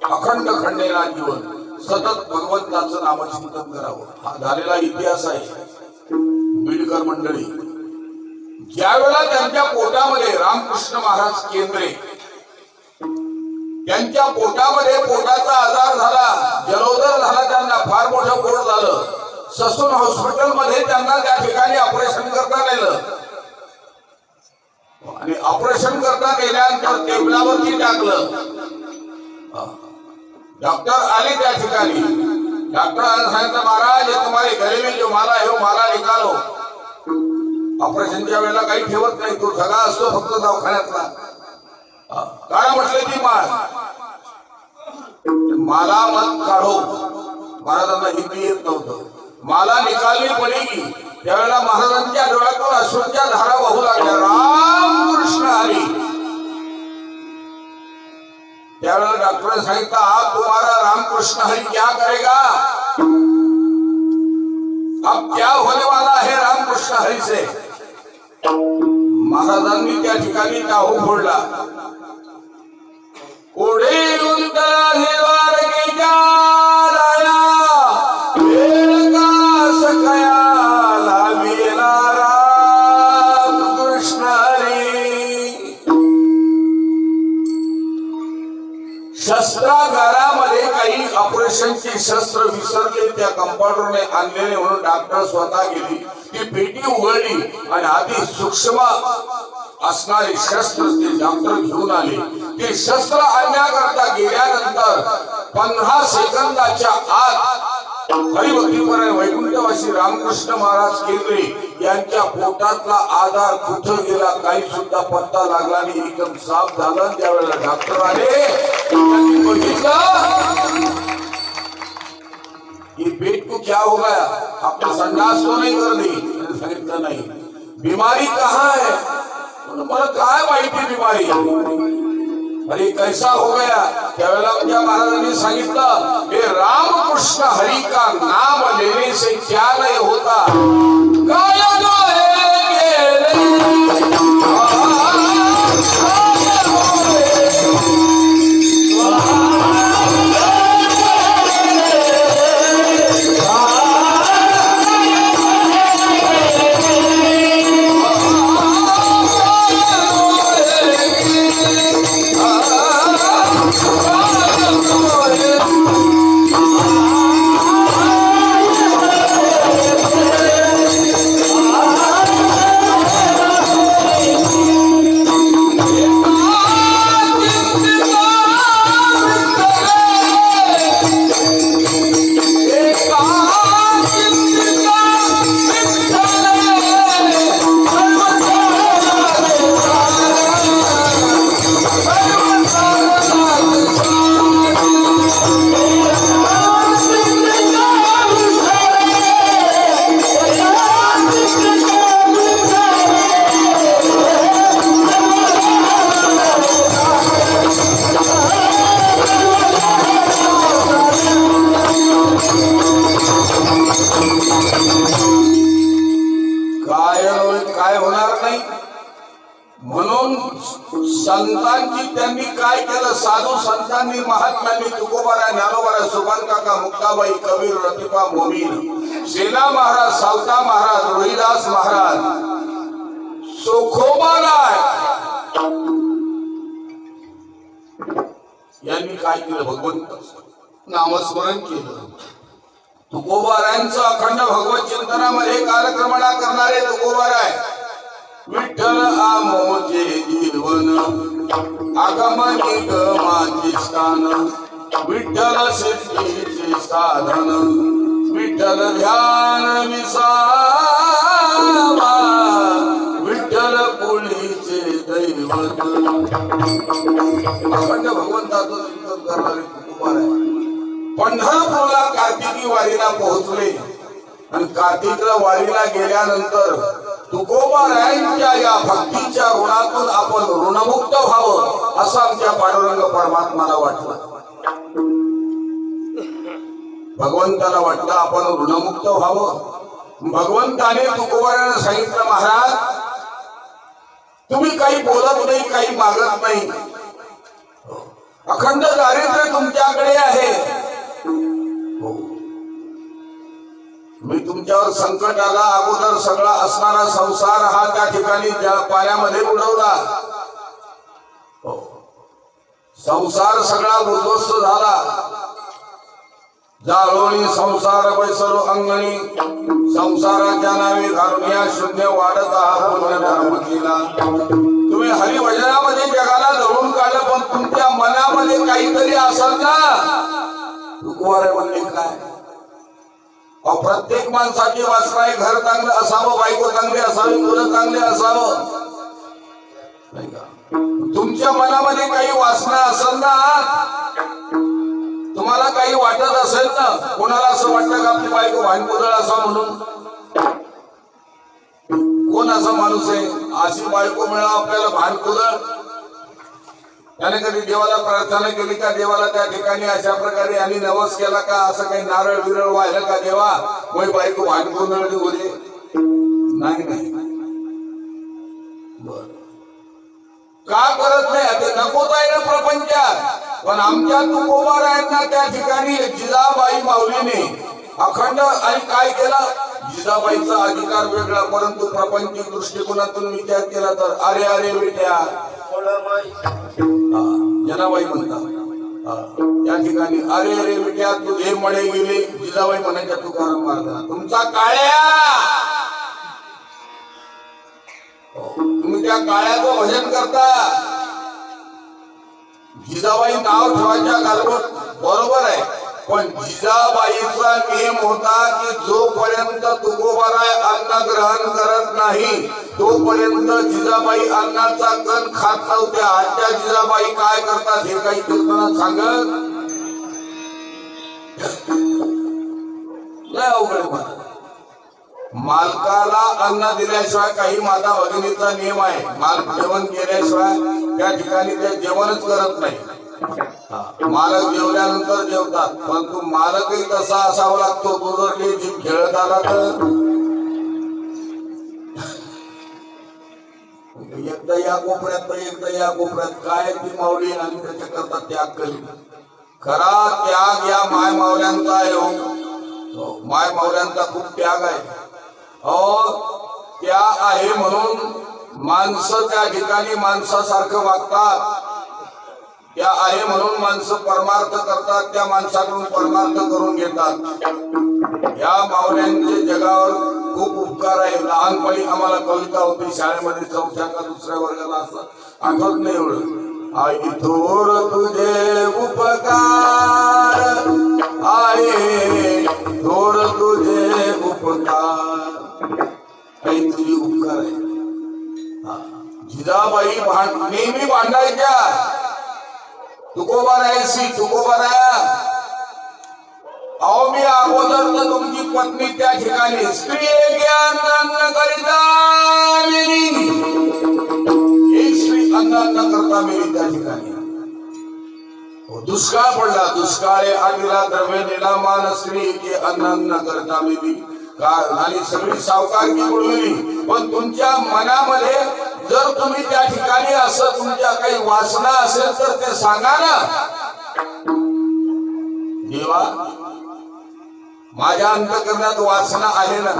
अखंड खंडेला जीवन सतत भगवंताचं नामचिंतन करावं हा झालेला इतिहास आहे. बीडकर मंडळी ज्यावेळेला त्यांच्या पोटामध्ये रामकृष्ण महाराज केंद्रे त्यांच्या पोटामध्ये पोटाचा आजार झाला, जलोदर झाला, त्यांना फार मोठं पोट झालं. ससून हॉस्पिटल मध्ये त्यांना त्या ठिकाणी ऑपरेशन करता नेलं आणि ऑपरेशन करता गेल्यानंतर टेबलावरती टाकलं. डॉक्टर आले त्या ठिकाणी. डॉक्टरांनी सांगितलं महाराज ये तुम्हारे गले में जो माला है वो माला निकालो. ऑपरेशनच्या वेळेला काही ठेवत नाही, तो सगळा असतो फक्त दवाखान्यातला. काढा म्हटले ती माला मत काढो. महाराजांना हिंदी येत नव्हतं. माला निकालनी पडेगी. त्यावेळेला महाराजांच्या डोळ्यातून अश्रूंच्या धारा वाहू लागल्या. रामकृष्ण हरी. त्यावेळेला डॉक्टरांनी सांगितलं आप तुम्हारा रामकृष्ण हरी क्या करेगा, अब क्या होने वाला है रामकृष्ण हरी से. महाराजांनी त्या ठिकाणी टाहू फोडला. कोडे उंतला हिरवार गेजा लाया, वेळ का सकया लाविला रामकृष्ण हरी. शस्त्रागारामध्ये काही ऑपरेशनची शस्त्र विसरले, त्या कंपाऊंडरने आणलेले म्हणून डॉक्टर स्वतः गेली. ती पेटी उघडली आणि आधी सूक्ष्म असणारे शस्त्र ते डॉक्टर घेऊन आले. ते शस्त्र आणण्याकरता गेल्यानंतर 15 सेकंदाच्या आत हरिभक्तीपरायण वैकुंठवासी रामकृष्ण महाराज केंद्रे यांच्या पोटातला आधार कुठं गेला काही सुद्धा पत्ता लागला नाही. एकदम साफ झालं. त्यावेळेला डॉक्टर आले, त्यांनी बघितलं ये पेट को क्या हो गया, आपने संडास तो नहीं कर दी. सांगितलं नाही. बीमारी कहाँ है, मला काय माहिती बीमारी. अरे कैसा हो गया. त्यावेळेला त्या महाराजांनी सांगितलं हे रामकृष्ण हरी का नाम लेने से क्या नहीं होता. काय होणार नाही म्हणून संतांची त्यांनी काय केलं. साधू संतांनी महात्म्यांनी तुकोबाराय ज्ञानोबाराय सुभान काका मुक्ताबाई कबीर रतिबा मोमीन सेना महाराज सावता महाराज रोहिदास महाराज सोखोबाराय यांनी काय केलं. भगवंत नामस्मरण केलं. तुकोबारायांचं अखंड भगवत चिंतनामध्ये कालक्रमणा करणारे तुकोबाराय विठ्ठल आमोचे जीवन आगमनी गमाचे स्थान विठ्ठल सिद्धीचे साधन विठ्ठल ध्यान विसावा विठ्ठल कुळीचे दैवत. अखंड भगवंताचं चिंतन करणारे तुकोबाराय पंढरपूरला कार्तिकी वारीला पोहोचले आणि कार्तिकला वारीला गेल्यानंतर तुकोबारायांच्या या भक्तीच्या ऋणातून आपण ऋणमुक्त व्हावं असं आमच्या पांडुरंग परमात्माला वाटलं. भगवंताला वाटलं आपण ऋणमुक्त व्हावं. भगवंताने तुकोबारायांना सांगितलं महाराज तुम्ही काही बोलत नाही काही मागत नाही अखंड दारिद्र्य तुमच्याकडे आहे. हो, मी तुमच्यावर संकट आला अगोदर सगळा असणारा संसार हा त्या ठिकाणी पाण्यामध्ये बुडवला. हो, संसार सगळा उद्ध्वस्त झाला. जाळोणी संसार बैसरो अंगणी, संसाराच्या नावे घालून शून्य वाढत हा पुण्य धर्म केला. तुम्ही हरिभजनामध्ये जगाला धरून काढलं, पण तुमच्या मनामध्ये काहीतरी असेल ना. तुकोबाराय म्हणले काय, प्रत्येक माणसाची वासना आहे, घर चांगलं असावं, बायको चांगली असावी, मुलं चांगले असावं, नाही का? तुमच्या मनामध्ये काही वासना असेल ना, तुम्हाला काही वाटत असेल ना. कोणाला असं वाटतं का आपली बायको भांडकुदळ असावं म्हणून? कोण असा माणूस आहे अशी बायको मिळावं आपल्याला भांडकुदळ? त्याने कधी देवाला प्रार्थना केली का? देवाला त्या ठिकाणी अशा प्रकारे आणि नवस केला का? असं काही नारळ विरळ व्हायला का देवा मग बायको भांडकुदळ होते? नाही नाही. बर का करत नाही? ते नकोच आहे ना प्रपंचात. पण आमच्या तुकोबारायांना त्या ठिकाणी जिजाबाई माऊलीने अखंड आणि काय केला? जिजाबाईचा अधिकार वेगळा, परंतु प्रपंच दृष्टिकोनातून विचार केला तर अरे अरे बेट्या जनाबाई म्हणतात त्या ठिकाणी अरे अरे बेट्या तुझे मळे गेले. जिजाबाई म्हणायच्या तुकाराम महाराजांना तुमचा काळ्या, तुम्ही त्या काळ्याचं भजन करता. जिजाबाई नाव ठेवायच्या गालबोट बरोबर आहे, पण जिजाबाईचा नियम होता की जोपर्यंत तुकोबाराय अन्न ग्रहण करत नाही तोपर्यंत जिजाबाई अन्नाचा कण खात नव्हत्या. आजच्या जिजाबाई काय करतात हे काही कीर्तनात सांगत लय अवघड मला. मालकाला अन्न दिल्याशिवाय काही माता भगिनीचा नियम आहे, मालक जेवण केल्याशिवाय त्या ठिकाणी ते जेवणच करत नाही. मालक जेवल्यानंतर जेवतात, परंतु मालकही तसा असावा लागतो. तो जर ते जीव खेळत आला तर एकदा या कोपऱ्यात तर एकदा या कोपऱ्यात. काय ती माऊली आणि त्याच्या करता त्याग करी. खरा त्याग या माय मावल्यांचा आहे. हो, माय मावल्यांचा खूप त्याग आहे. त्या आहे म्हणून माणसं त्या ठिकाणी माणसासारखं वागतात. त्या आहे म्हणून माणसं परमार्थ करतात, त्या माणसाकडून परमार्थ करून घेतात. या मावल्यांचे जगावर खूप उपकार आहे. लहानपणी आम्हाला कविता होती शाळेमध्ये, चौथ्या का दुसऱ्या वर्गाला, असं आठवत नाही एवढं. आई थोर तुझे उपकार, आई थोर तुझे उपकार, काही तुझी उपकार आहे. जिजाबाई नेहमी भांडायच्या. तुकोबारायशी तुकोबाराया अहो मी अगोदर तर तुमची पत्नी त्या ठिकाणी स्त्री ज्ञान करिता मेली, एक स्त्री अन्न करता मेली त्या ठिकाणी. दुष्काळ पडला, दुष्काळे आदिला द्रव्य निलामान स्त्री के अन्न करता मेली. आणि सगळी सावकारकी बुडवली. पण तुमच्या मनामध्ये जर तुम्ही त्या ठिकाणी असं तुमच्या काही वासना असेल तर ते सांगा ना. देवा माझ्या अंतःकरणात वासना आहे ना,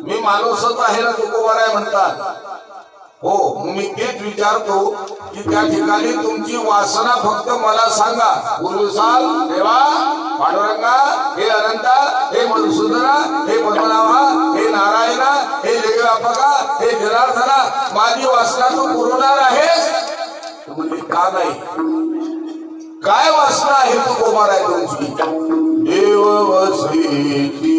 मी माणूसच आहे ना तुकोबाराय म्हणतात. हो, मी तेच विचारतो की त्या ठिकाणी तुमची वासना फक्त मला सांगा. गुरुसाल देवा पांडुरंगा, हे अनंता, हे मधुसूदना, हे पद्मनाभा, हे नारायणा, हे जगव्यापका, हे जनार्दना, माझी वासना तू पुरवणार आहेस? म्हणजे का नाही? काय वासना आहे तुकोबाराय तुमची? देव वसईची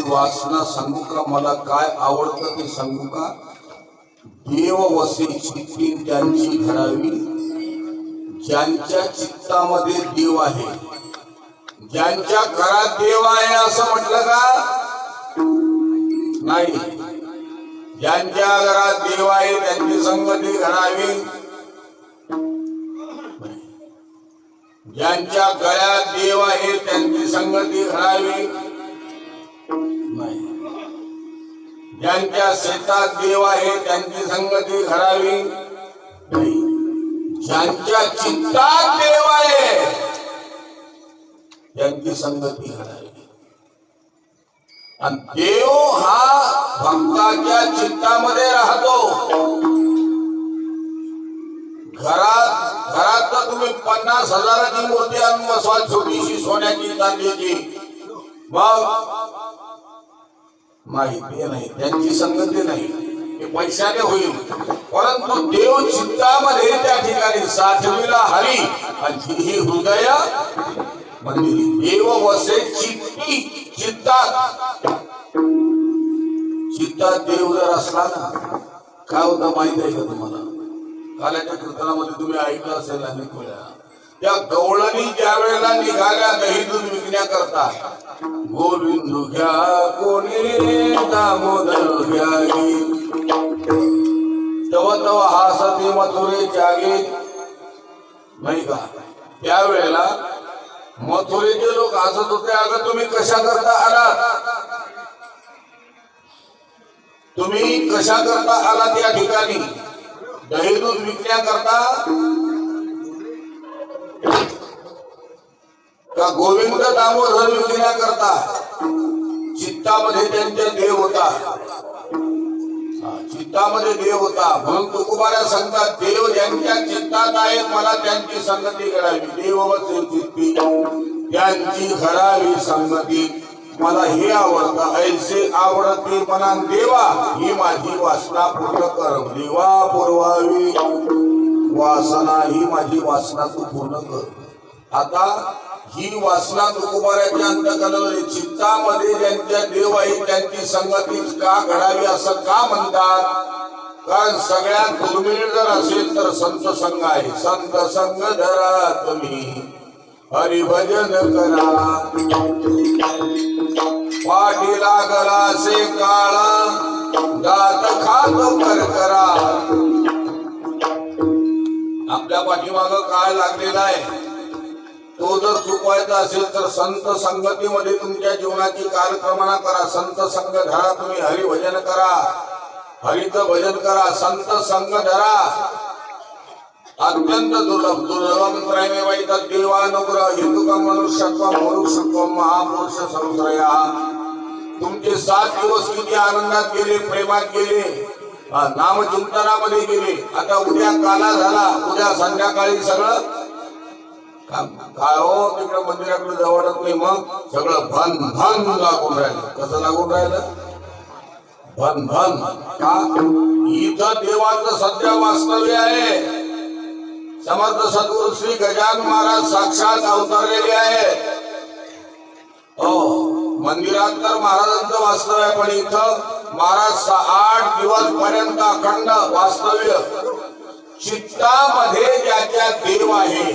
वासना सांगू का, मला काय आवडतं ते सांगू का? देव वसे चित्ती त्यांची घडावी, ज्यांच्या चित्तामध्ये देव आहे, ज्यांच्या घरात देव आहे असं म्हटलं का? नाही. ज्यांच्या घरात देव आहे त्यांची संगती घडावी, ज्यांच्या गळ्यात देव आहे त्यांची संगती घडावी नाही. ज्यांच्या शेतात देव आहे त्यांची संगती घडावी नाही. ज्यांच्या चित्तात देव आहे त्यांची संगती घडावी. आणि देव हा भक्ताच्या चित्तामध्ये राहतो. घरात तर तुम्ही 50,000ची मूर्ती आणून बसवा, छोटीशी सोन्याची चांदीची, मग माहिती नाही, त्यांची संगती नाही, हे पैशाने होईल. परंतु देव चित्तामध्ये त्या ठिकाणी साठविला हरी आणि ही हृदय मंदिरी. देव वसे चित्ती, चित्तात. चित्तात देव जर असला ना, काय होतं माहित आहे का तुम्हाला? कालाच्या कीर्तनामध्ये तुम्ही ऐकलं असेल अनेक वेळा, त्या गवळणी ज्या वेळेला निघाल्या दही दूध विकण्याकरता, गोविंद घ्या कोणी दामोदर घ्यावी, तव तव हासती मथुरे त्यागे, नाही का? त्यावेळेला मथुरेचे लोक हसत होते, अगं तुम्ही कशा करता आलात, तुम्ही कशा करता आलात या ठिकाणी दही दूध विकण्याकरता, का गोविंद दामोदर विकण्याकरता? चित्तामध्ये त्यांच्या देव होता, चित्तामध्ये देव होता. म्हणून तुकोबाऱ्या सांगतात, देव ज्यांच्या चित्तात आहेत मला त्यांची संगती करावी, देव वसे चित्ती त्यांची घडावी संगती, मला हे आवडतं ऐसे आवडते मना देवा, ही माझी वासना पूर्ण कर, देवा पुरवावी वासना, ही माझी वासना तू पूर्ण कर. आता ही वासना तुकोबाऱ्याच्या अंतकरणामध्ये चित्तामध्ये ज्यांच्या देव आहे त्यांची संगतीच का घडावी असं का म्हणतात? कारण सगळ्यात दुर्मिळ जर असेल तर संत संघ आहे. संत संघ धरा तुम्ही हरिभजन करा, पाठी लागला से काळा दात खातो करकरा. आपल्या पाठीमाग काळ लागलेला आहे, तो जर चुकवायचा असेल तर संत संगतीमध्ये तुमच्या जीवनाची कालक्रमणा करा. संत संघ धरा तुम्ही हरिभजन करा, हरिचं भजन करा, संत संघ धरा. अत्यंत दुर्लभ दुर्लभम देवानुग्रह हेतुका मनुष्यत्व मुरुषत्व महापुरुष संश्रया. तुमचे 7 दिवस किती आनंदात गेले, प्रेमात गेले, नामचिंतनामध्ये गेले. आता उद्या काला झाला, उद्या संध्याकाळी सगळं काय हो तिकडे मंदिराकडे जवळच नाही, मग सगळं भन भन लागून राहिलं. कसं लागून राहिलं? भन भन. का? इथं देवाचं सध्या वास्तव्य आहे. समर्थ सद्गुरु श्री गजानन महाराज साक्षात अवतरलेले आहेत. हो, मंदिरात तर महाराजांचं वास्तव्य आहे, पण इथं महाराज 8 दिवस पर्यंत अखंड वास्तव्य. चित्तामध्ये ज्याच्या देव आहे,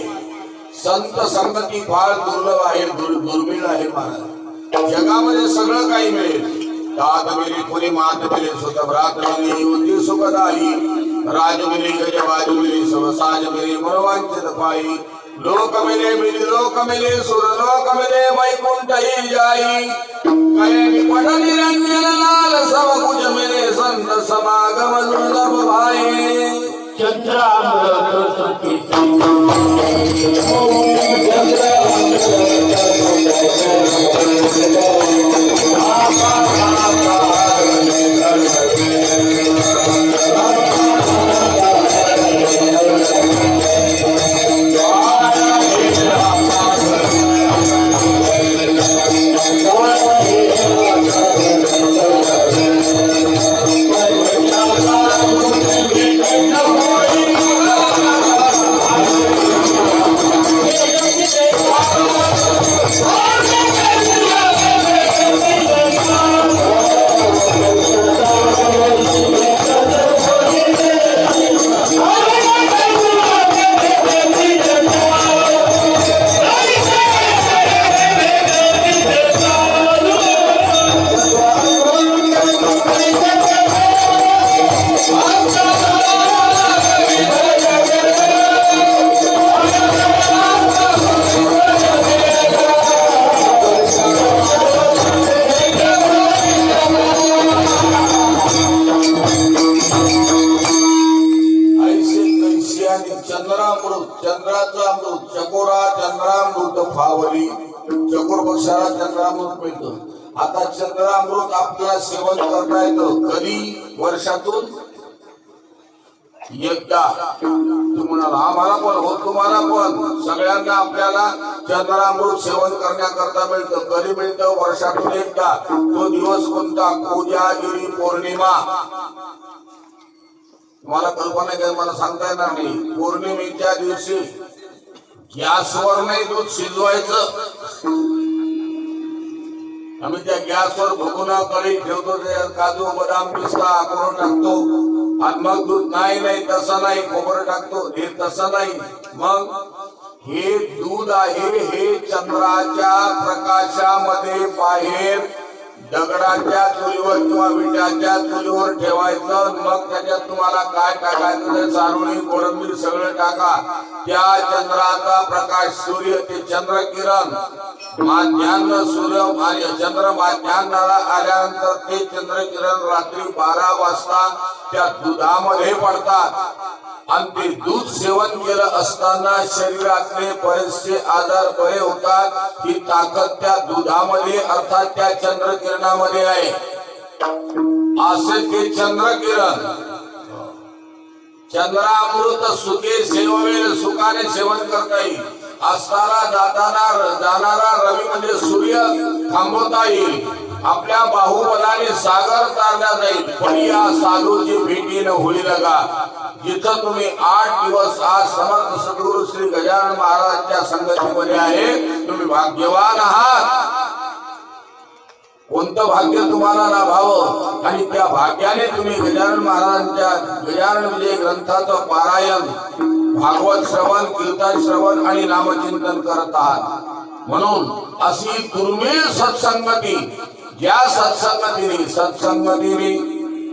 संत संगती फार दुर्लभ आहे, दुर्मिळ आहे. महाराज जगामध्ये सगळं काही मिळेल, तात मिली पुरी मात मिली सुत भ्रात मिली युती सुखदाई, राज मिली गजबाज मिली सवसाज मिली मनोवांचित पायी, लोक मिले लोक मिले सुर लोक मिले वैकुंठ ही जाई, कळे पड निरंजन लाल सब कुछ मिले संत समागम दुर्लभ भाई. चंद्रामृत चंद्राचं अमृत चकोरा चंद्रामृत फावली, चकोर पक्षाला चंद्रामृत मिळतं. आता चंद्रामृत आपल्याला सेवन करता येतं कधी? वर्षातून एकदा. तू म्हणाला आम्हाला पण हो, तुम्हाला पण, सगळ्यांना आपल्याला चंद्रामृत सेवन करण्याकरता मिळतं. कधी मिळतं? वर्षातून एकदा. तो दिवस कोणता? कोजागिरी पौर्णिमा. मला कल्पना काय मला सांगता येणार नाही. पौर्णिमेच्या दिवशी गॅसवर नाही दूध शिजवायचं. आम्ही त्या गॅसवर भगुना कढई ठेवतो, काजू बदाम पिस्ता अक्रोड टाकतो आणि मग दूध. नाही तसं नाही, खोबरं टाकतो, हे तसं नाही. मग हे दूध आहे, हे चंद्राच्या प्रकाशामध्ये बाहेर दगडाच्या चुलीवर किंवा विटाच्या चुलीवर ठेवायचं. मग त्याच्यात तुम्हाला काय टाकायचं, चारोळी कोळंबीर सगळं टाका. त्या चंद्राचा प्रकाश सूर्य ते चंद्रकिरण माध्यान्ह सूर्य आणि चंद्र माध्यान्हाला आल्यानंतर ते चंद्रकिरण रात्री 12 वाजता त्या दुधामध्ये पडतात आणि ते दूध सेवन केलं असताना शरीरातले बरेचसे आजार बरे होतात. ही ताकद त्या दुधामध्ये अर्थात त्या चंद्रकिरणामध्ये आहे. असे ते चंद्रकिरण चंद्रामृत सुखे सेवेल सुखाने सेवन करता येईल. असताना जाणारा रवी म्हणजे सूर्य थांबवता येईल. आपल्या बाहुबलाने सागर तारला जाईल. पण या साधूची भेटी न होईल का. जिथं तुम्ही 8 दिवस आज समर्थ सद्गुरू श्री गजानन महाराजांच्या संगतीमध्ये आहे, तुम्ही भाग्यवान आहात. कोणतं भाग्य तुम्हाला लाभावं आणि त्या भाग्याने तुम्ही गजानन महाराजांच्या गजानन विजय ग्रंथाचं पारायण, भागवत श्रवण, कीर्तन श्रवण आणि नामचिंतन करत आहात. म्हणून अशी दुर्मिळ सत्संगती, या सत्संगतीने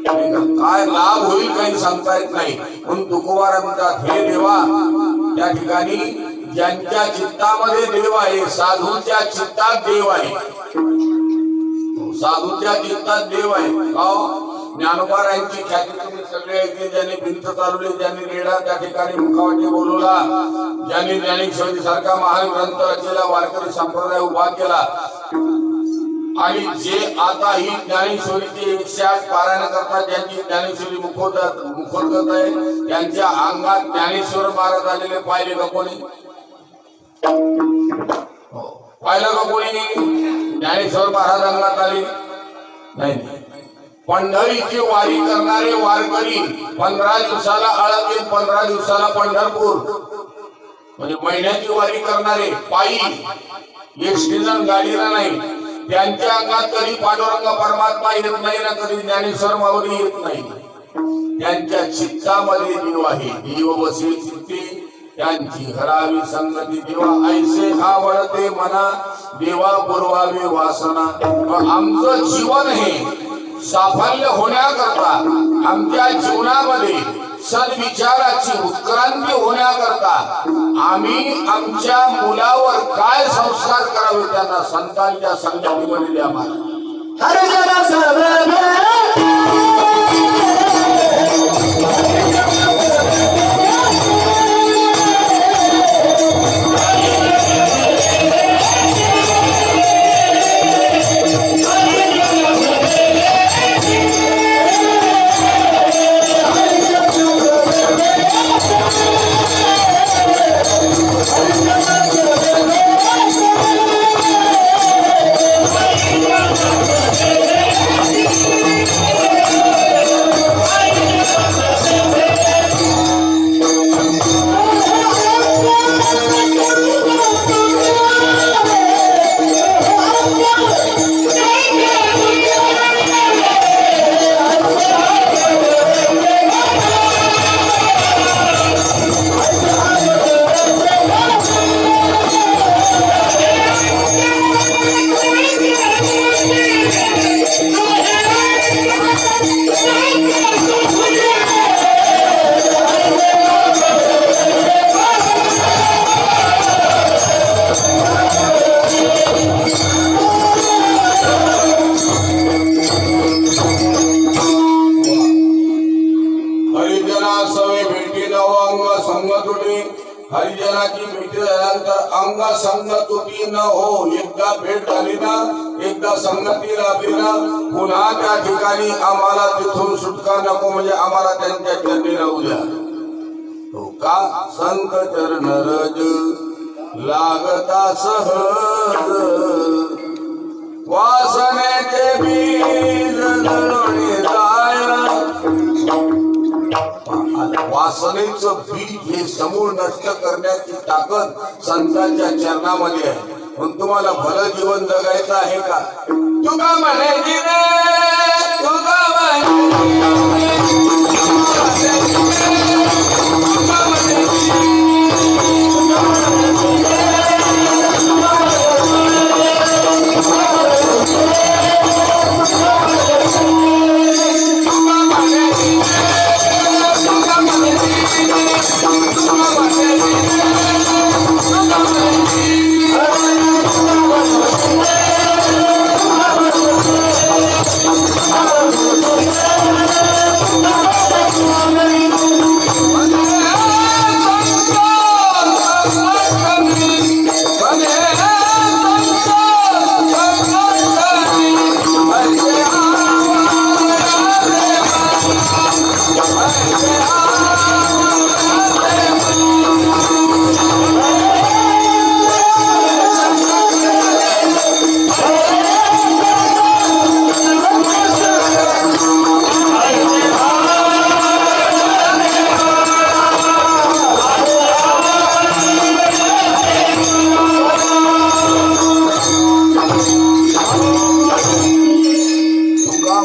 काय लाभ होईल काही सांगता येत नाही. म्हणून तुकोबार म्हणतात, हे देवा, त्या ठिकाणी ज्यांच्या चित्तामध्ये देव आहे, साधूच्या चित्तात देव आहे, साधूच्या चित्तात देव आहे. ज्ञानोबारायांची ख्याती तुम्ही सगळे ऐकले. ज्यांनी भिंत चालवली, ज्यांनी रेडा त्या ठिकाणी मुखावाटी बोलवला, ज्यांनी ज्ञानेश्वरी सारखा महान ग्रंथ रचलेला, वारकरी संप्रदाय उभा केला आणि जे आता ही ज्ञानेश्वरीचे 108 पारायण करतात, ज्यांची ज्ञानेश्वरी मुखोद्गत आहे, त्यांच्या अंगात ज्ञानेश्वर महाराज आलेले पाहिले का कोणी? पाहिलं का कोणी? ज्ञानेश्वर महाराज अंगात आले नाही. पंढरीची वारी करणारे वारकरी 15 दिवसाला आळंदी, 15 दिवसाला पंढरपूर, म्हणजे महिन्याची वारी करणारे पायी, एसटीनं गाडीला नाही, त्यांच्या अंगात कधी पांडुरंग परमात्मा येत नाही ना कधी ज्ञानेश्वर माऊली येत नाही. त्यांच्या चित्तामध्ये देव आहे. देव बसे चित्ती त्यांची हरावी संगती. देवा ऐसे आवडते मना, देवा पुरवावी वासना. आमचं जीवन हे साफल्य होण्याकरता, आमच्या जीवनामध्ये सद्विचाराची उत्क्रांती होण्याकरता आम्ही आमच्या मुलावर काय संस्कार करावे, त्यांना संतांच्या संगतीमध्ये द्या. हरिजनाची भेटी झाल्यानंतर अंग संग तुटी न हो. एकदा भेट झाली ना, एकदा संगती लाभली ना, पुन्हा त्या ठिकाणी आम्हाला तिथून सुटका नको, म्हणजे आम्हाला त्यांच्या चरणी राहू द्या. हो का? संत चरण रज लागता सहज, वासनेचे बीज जळून जाय. वासनेचं बीज हे समूळ नष्ट करण्याची ताकद संतांच्या चरणामध्ये आहे. पण तुम्हाला भलं जीवन जगायचं आहे का? तुका म्हणे तुका म्हणे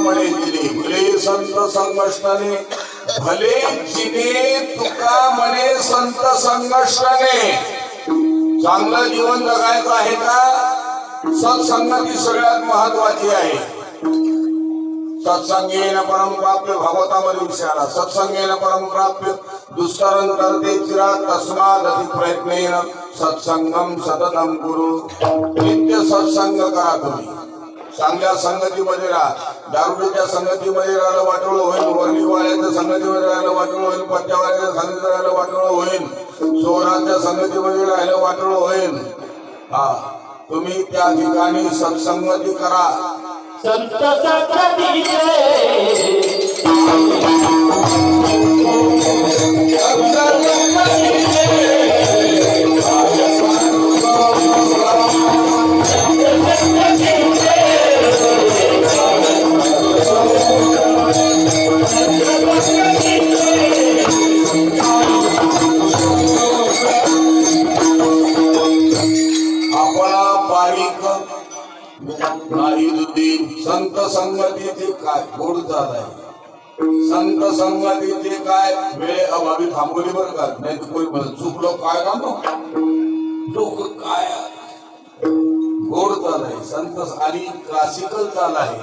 म्हणे दिले भले संत संगष्टाने भले जिने तुका म्हणे संत संगष्टाने चांगलं जीवन जगायचं आहे का सत्संगती सगळ्यात महत्वाची आहे सत्संगेन परम प्राप्य भागवतामध्ये विषय आला सत्संगेन परम प्राप्य दुष्करं करते चिरा तस्मादति प्रयत्नेन सत्संगम सततम कुरु नित्य सत्संग करा तुम्ही चांगल्या संगतीमध्ये राहा दारुड्याच्या संगतीमध्ये राहिलं वाटोळ होईल वर्णीवाल्याच्या संगतीमध्ये राहिलं वाटोळ होईल पट्ट्यावाल्याच्या संगतीमध्ये राहिलं वाटोळ होईल चोराच्या संगतीमध्ये राहिलं वाटोळ होईल हा तुम्ही त्या ठिकाणी सत्संगती करा संत संगतीचे संत संगतीचे काय गोड चाल आहे संत संगतीचे काय वेळे अभावी थांबवली बरं का नाही तर कोणी म्हणत चुकलो काय का लोक काय गोड चाल आहे संत आणि क्लासिकल चाल आहे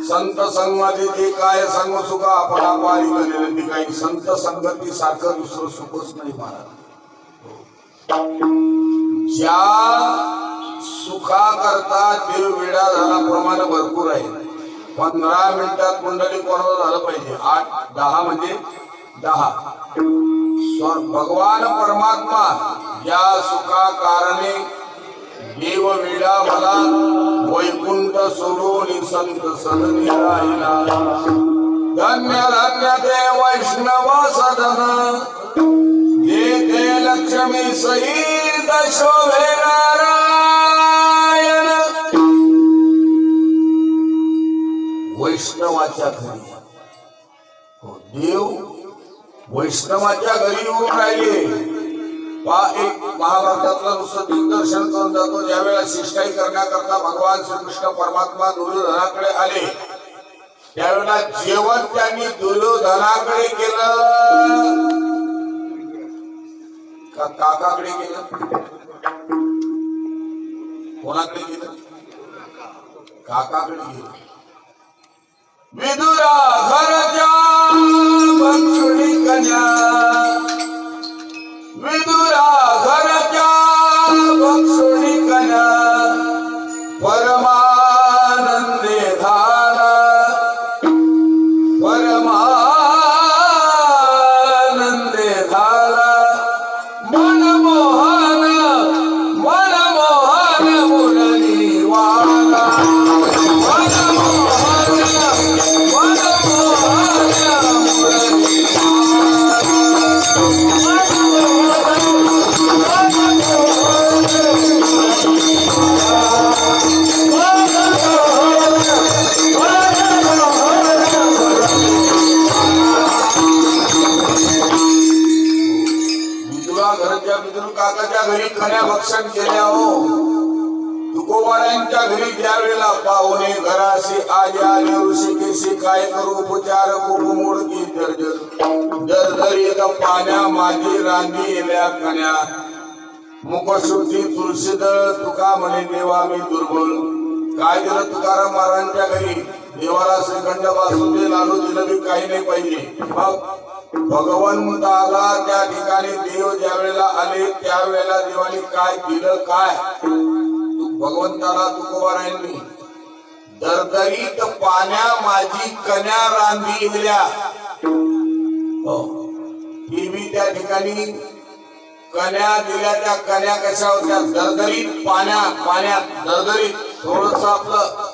संत संगतीचे काय सांगू सुका आपण पारी केलेलं काही संत संगती सारखं दुसरं सुखच नाही महाराज ज्या सुखा करता देव वेडा झाला प्रमाण भरपूर आहे 15 मिनिटात कुंडली पूर्ण झालं पाहिजे 8-10 म्हणजे 10 भगवान परमात्मा या सुखा कारणे देव वेडा मला वैकुंठ सोडून संत सदनी राहिला धन्य धन्य ते वैष्णव सदन जे लक्ष्मी सहित शोभे वैष्णवाच्या घरी देव वैष्णवाच्या घरी येऊन राहिले एक महाभारतातलं नुसतं दिग्दर्शन करून जातो ज्यावेळेला शिष्टाई करण्याकरता भगवान श्रीकृष्ण परमात्मा दुर्योधनाकडे आले त्यावेळेला जेवण त्यांनी दुर्योधनाकडे केलं का काकाकडे केलं कोणाकडे केलं काकाकडे केलं विदुरा घरच्या भक्षुणी कन्या विदुरा घरच्या भक्षुणी कन्या परमानंदे धारा परमानंदे धारा मनमोहन मनमोहन मुरली वाला काकाच्या घरी खऱ्या भक्षण केल्या हो तुकोबारांच्या घरी ज्यावेळेला पाहुणे घराशी आले आले ऋषिकेशी काय करू उपचार कुकुमोड की दरदरीत पाण्या माझी रांगी येल्या कन्या मुखशुद्धी तुळशीदळ तुका म्हणे देवा मी दुर्बल काय दिलं तुकाराम महाराजांच्या घरी देवाला श्रीखंड बासुंदी लाडू दिलं बी काही नाही पाहिजे मग भगवंताला त्या ठिकाणी देव ज्या वेळेला आले त्यावेळेला देवाने काय दिलं काय भगवंताला तुकोबारायांनी दरदरीत पाण्या माझी कन्या रांधी दिल्या देवी त्या ठिकाणी कन्या दिल्या त्या कन्या कशा होत्या दरदरीत पाण्यात दरदरीत थोडस आपलं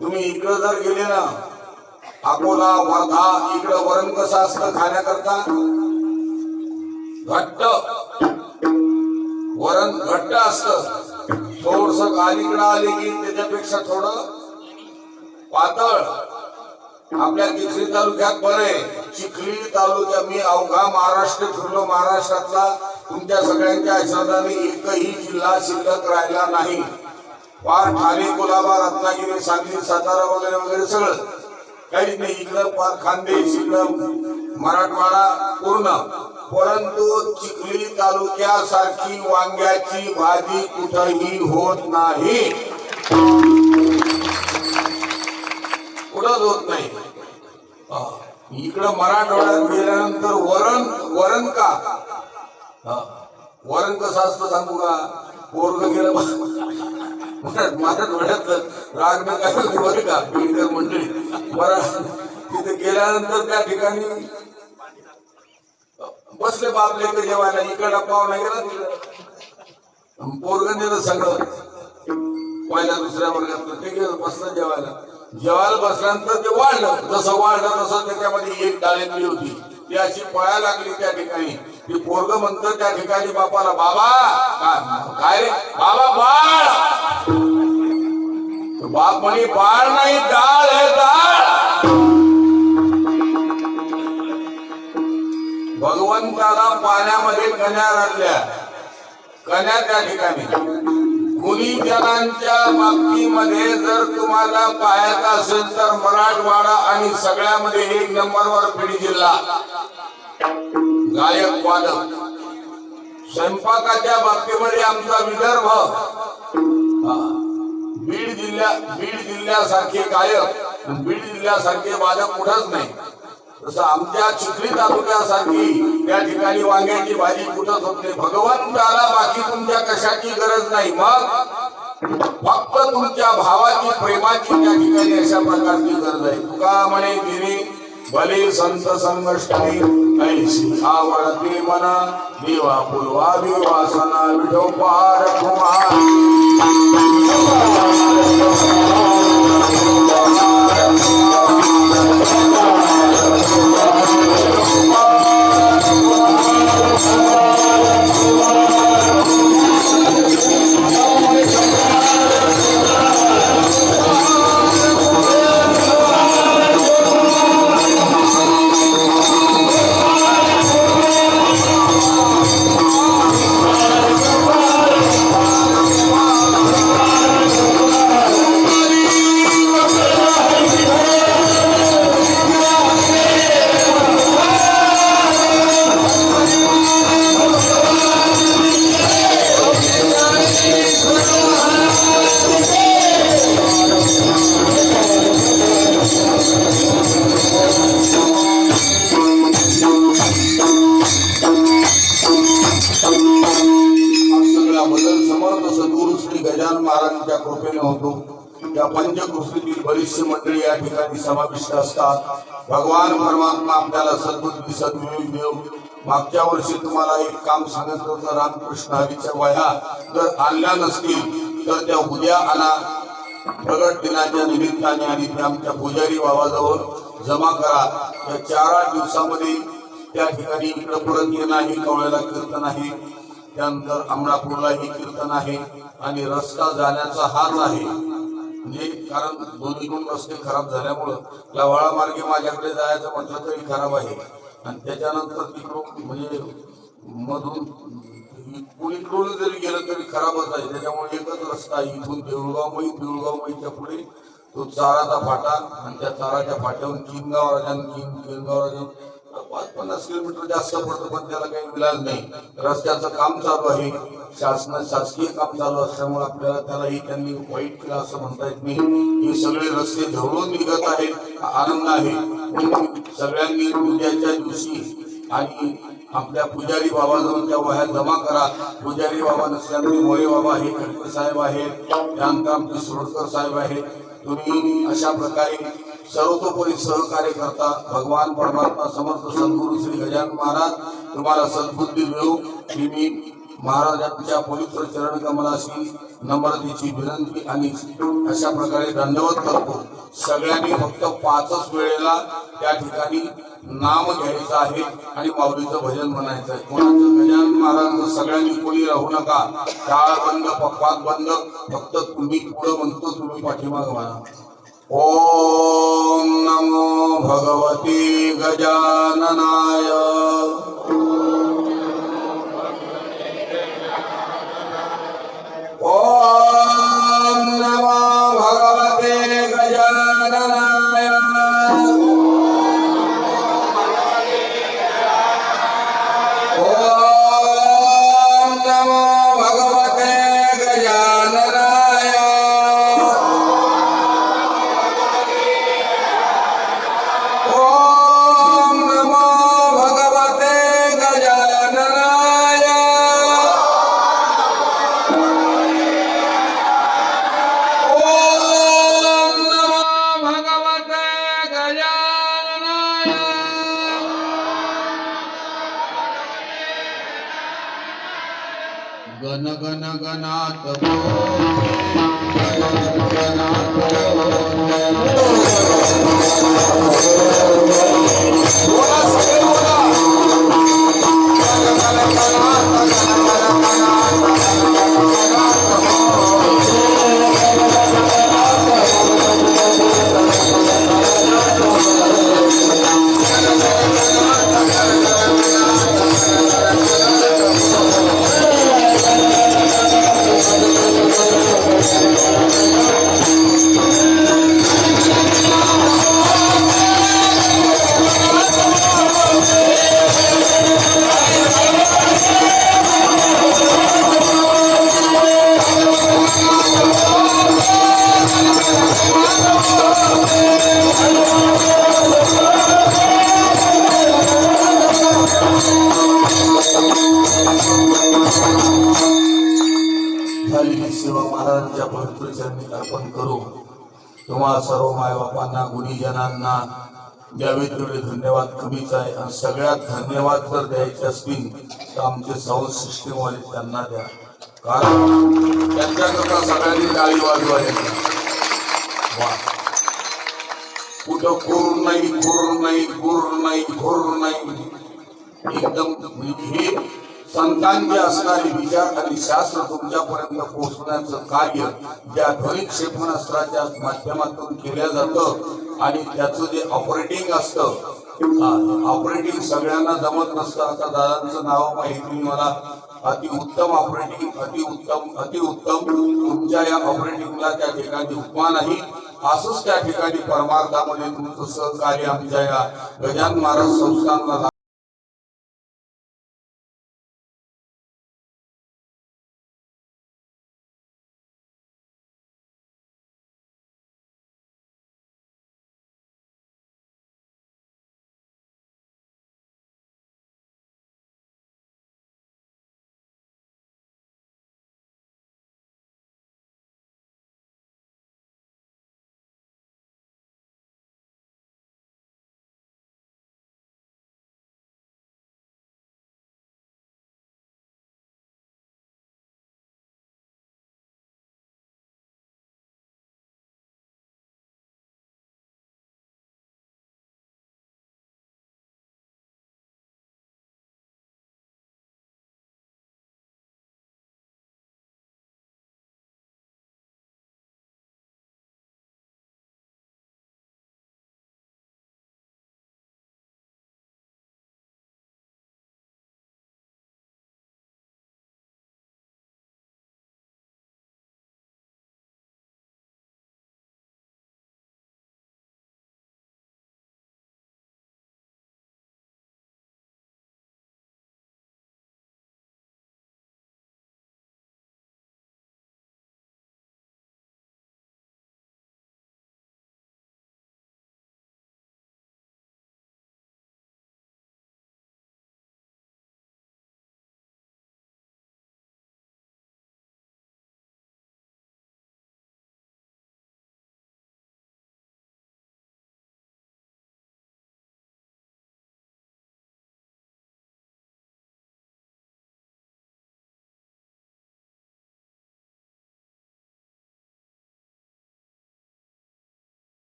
तुम्ही इकडं जर गेले ना अकोला वर्धा इकडं वरण कसं असतं खाण्याकरता घट्ट वरण घट्ट असतं थोडस अलीकडं आले की त्याच्यापेक्षा थोडं पातळ आपल्या चिखली तालुक्यात बरे चिखली तालुक्यात मी अवघा महाराष्ट्र फिरलो महाराष्ट्रातला तुमच्या सगळ्यांच्या आशीर्वादाने एकही जिल्हा शिल्लक राहिला नाही फार ठाणे कुलाबा रत्नागिरी सांगली सातारा वगैरे वगैरे सगळं काहीच नाही इकडं फार खानदेश इकडं मराठवाडा पूर्ण परंतु चिखली तालुक्यासारखी वांग्याची भाजी कुठंही होत नाही कुठंच होत नाही इकडं मराठवाड्यात गेल्यानंतर वरण का वरण कसं असतं सांगू का पोरग गेलं मराठवाड्यात राग न काय बरं का बिल्डर मंडळी तिथे गेल्यानंतर त्या ठिकाणी बसले बापले का जेवायला इकडला पाहुणा गेला तिकडं पोरग नेलं सगळं पहिल्या दुसऱ्या वर्गातलं ते गेलं बसलं जेवायला बसल्यानंतर ते वाढलं जसं वाढलं तसं त्याच्यामध्ये एक डाळिंबी होती ती अशी पळायला लागली त्या ठिकाणी ती पोरग म्हणतं त्या ठिकाणी बापाला बाबा काय रे बाबा बाळ बाप म्हणे बाळ नाही डाळ आहे डाळ भगवंताला पाण्यामध्ये कन्या राखल्या कन्या त्या ठिकाणी गुणी जनांच्या बाबतीमध्ये जर तुम्हाला पाहायचं असेल तर मराठवाडा आणि सगळ्यामध्ये एक नंबरवर बीड जिल्हा गायक वादक स्वयंपाकाच्या बाबतीमध्ये आमचा विदर्भ बीड जिल्ह्यासारखे गायक बीड जिल्ह्यासारखे वादक कुठंच नाही तसं आमच्या चिखली तालुक्यासारखी त्या ठिकाणी वांग्याची भाजी कुठंच होत नाही भगवंताला बाकी तुमच्या कशाची गरज नाही मग फक्त तुमच्या भावाची प्रेमाची त्या ठिकाणी अशा प्रकारची गरज आहे तुका म्हणे गिरी भले संत संगष्टनी ऐशी आवडते मना देवा पूर्वा विवासना विठोपार कुमार महाराजांच्या कृपेने होतो या पंचकृषीतील बरीचशी मंडळी या ठिकाणी समाविष्ट असतात भगवान परमात्मा आपल्याला सद्बुद्धी सद्विवेक देव मागच्या वर्षी तुम्हाला एक काम सांगितलं होतं रामकृष्ण हरीच्या वह्या जर आणल्या नसतील तर त्या उद्या आणा प्रगट दिनाच्या निमित्ताने आणि त्या आमच्या पुजारी बाबाजवळ जमा करा या 4-8 दिवसामध्ये त्या ठिकाणी इकडे परत येणं आहे कवळ्याला कीर्तन आहे त्यानंतर अमरापूरलाही कीर्तन आहे आणि रस्ता जाण्याचा हाच आहे म्हणजे कारण दोन्हीकडून रस्ते खराब झाल्यामुळं लवाळा मार्गे माझ्याकडे जायचं म्हटलं तरी खराब आहे आणि त्याच्यानंतर तिकडून म्हणजे मधून कुणीकडून जरी गेलं तरी खराबच आहे त्याच्यामुळे एकच रस्ता आहे इथून देऊळगावमईच्या पुढे तो चाराचा फाटा आणि त्या चाराच्या फाट्यावरून किनगाव राजा 50 किलोमीटर जास्त पडतं पण त्याला काही इलाज नाही रस्त्याचं काम चालू आहे शासकीय काम चालू असल्यामुळे आपल्याला त्यालाही त्यांनी वाईट केलं असं म्हणता येत नाही हे सगळे रस्ते झवळून निघत आहेत आनंद आहे सगळ्यांनी उद्याच्या दिवशी आणि आपल्या पुजारी बाबाजवळ त्या वह्या जमा करा पुजारी बाबा नसल्यामुळे मोरे बाबा हे खडके साहेब आहेत त्यानंतर आमचे सुरतकर साहेब आहेत तुम्ही अशा प्रकारे सर्वतोपरी सहकार्य करता भगवान परमात्मा समर्थ सद्गुरू श्री गजानन महाराज तुम्हाला सद्बुद्धी देऊ ही मी महाराजांच्या पवित्र चरण कमलाशी नम्रतेची विनंती आणि अशा प्रकारे दंडवत करतो सगळ्यांनी फक्त 5च वेळेला त्या ठिकाणी नाम घ्यायचं आहे आणि माऊलीचं भजन म्हणायचं आहे कोणाचं गजानन महाराजांचं सगळ्यांनी कोणी राहू नका टाळ बंद पप्पात बंद फक्त तुम्ही पुढं म्हणतो तुम्ही पाठीमाग म्हणा ओम नमो भगवते गजाननाय ओम गजाननाय ओम नमो भगवते गजाननाय ओम नमो भगवते गजाननाय ओम नमो भगवते गजाननाय गण गण गणात झालेली सेवा महाराजांच्या पवित्र चरणी अर्पण करू. तुम्हा सर्व मायबापांना गुरुजनांना द्यावे तेवढे धन्यवाद कमीच आहे. आणि सगळ्यात धन्यवाद जर द्यायचे असतील तर आमचे साऊंड सिस्टीम वाले त्यांना द्या, कारण त्यांच्याकरता सगळ्यांनी टाळी वाजवायची. कुठं खूर नाही, खूर नाही, खूर नाही, खूर नाही. एकदम हे संतांचे असणारे विचार आणि शास्त्र तुमच्यापर्यंत पोहोचण्याचं कार्य ज्या ध्वनी क्षेपणास्त्राच्या माध्यमातून केलं जातं आणि त्याचं जे ऑपरेटिंग असतं, ऑपरेटिंग सगळ्यांना जमत नसतं. आता दादांचं नाव माहिती मला. अतिउत्तम ऑपरेटिंग, अतिउत्तम, अतिउत्तम. तुमच्या या ऑपरेटिंगला त्या ठिकाणी उपमा नाही. असंच त्या ठिकाणी परमार्थामध्ये तुमचं सहकार्य आमच्या या गजानन महाराज संस्थानला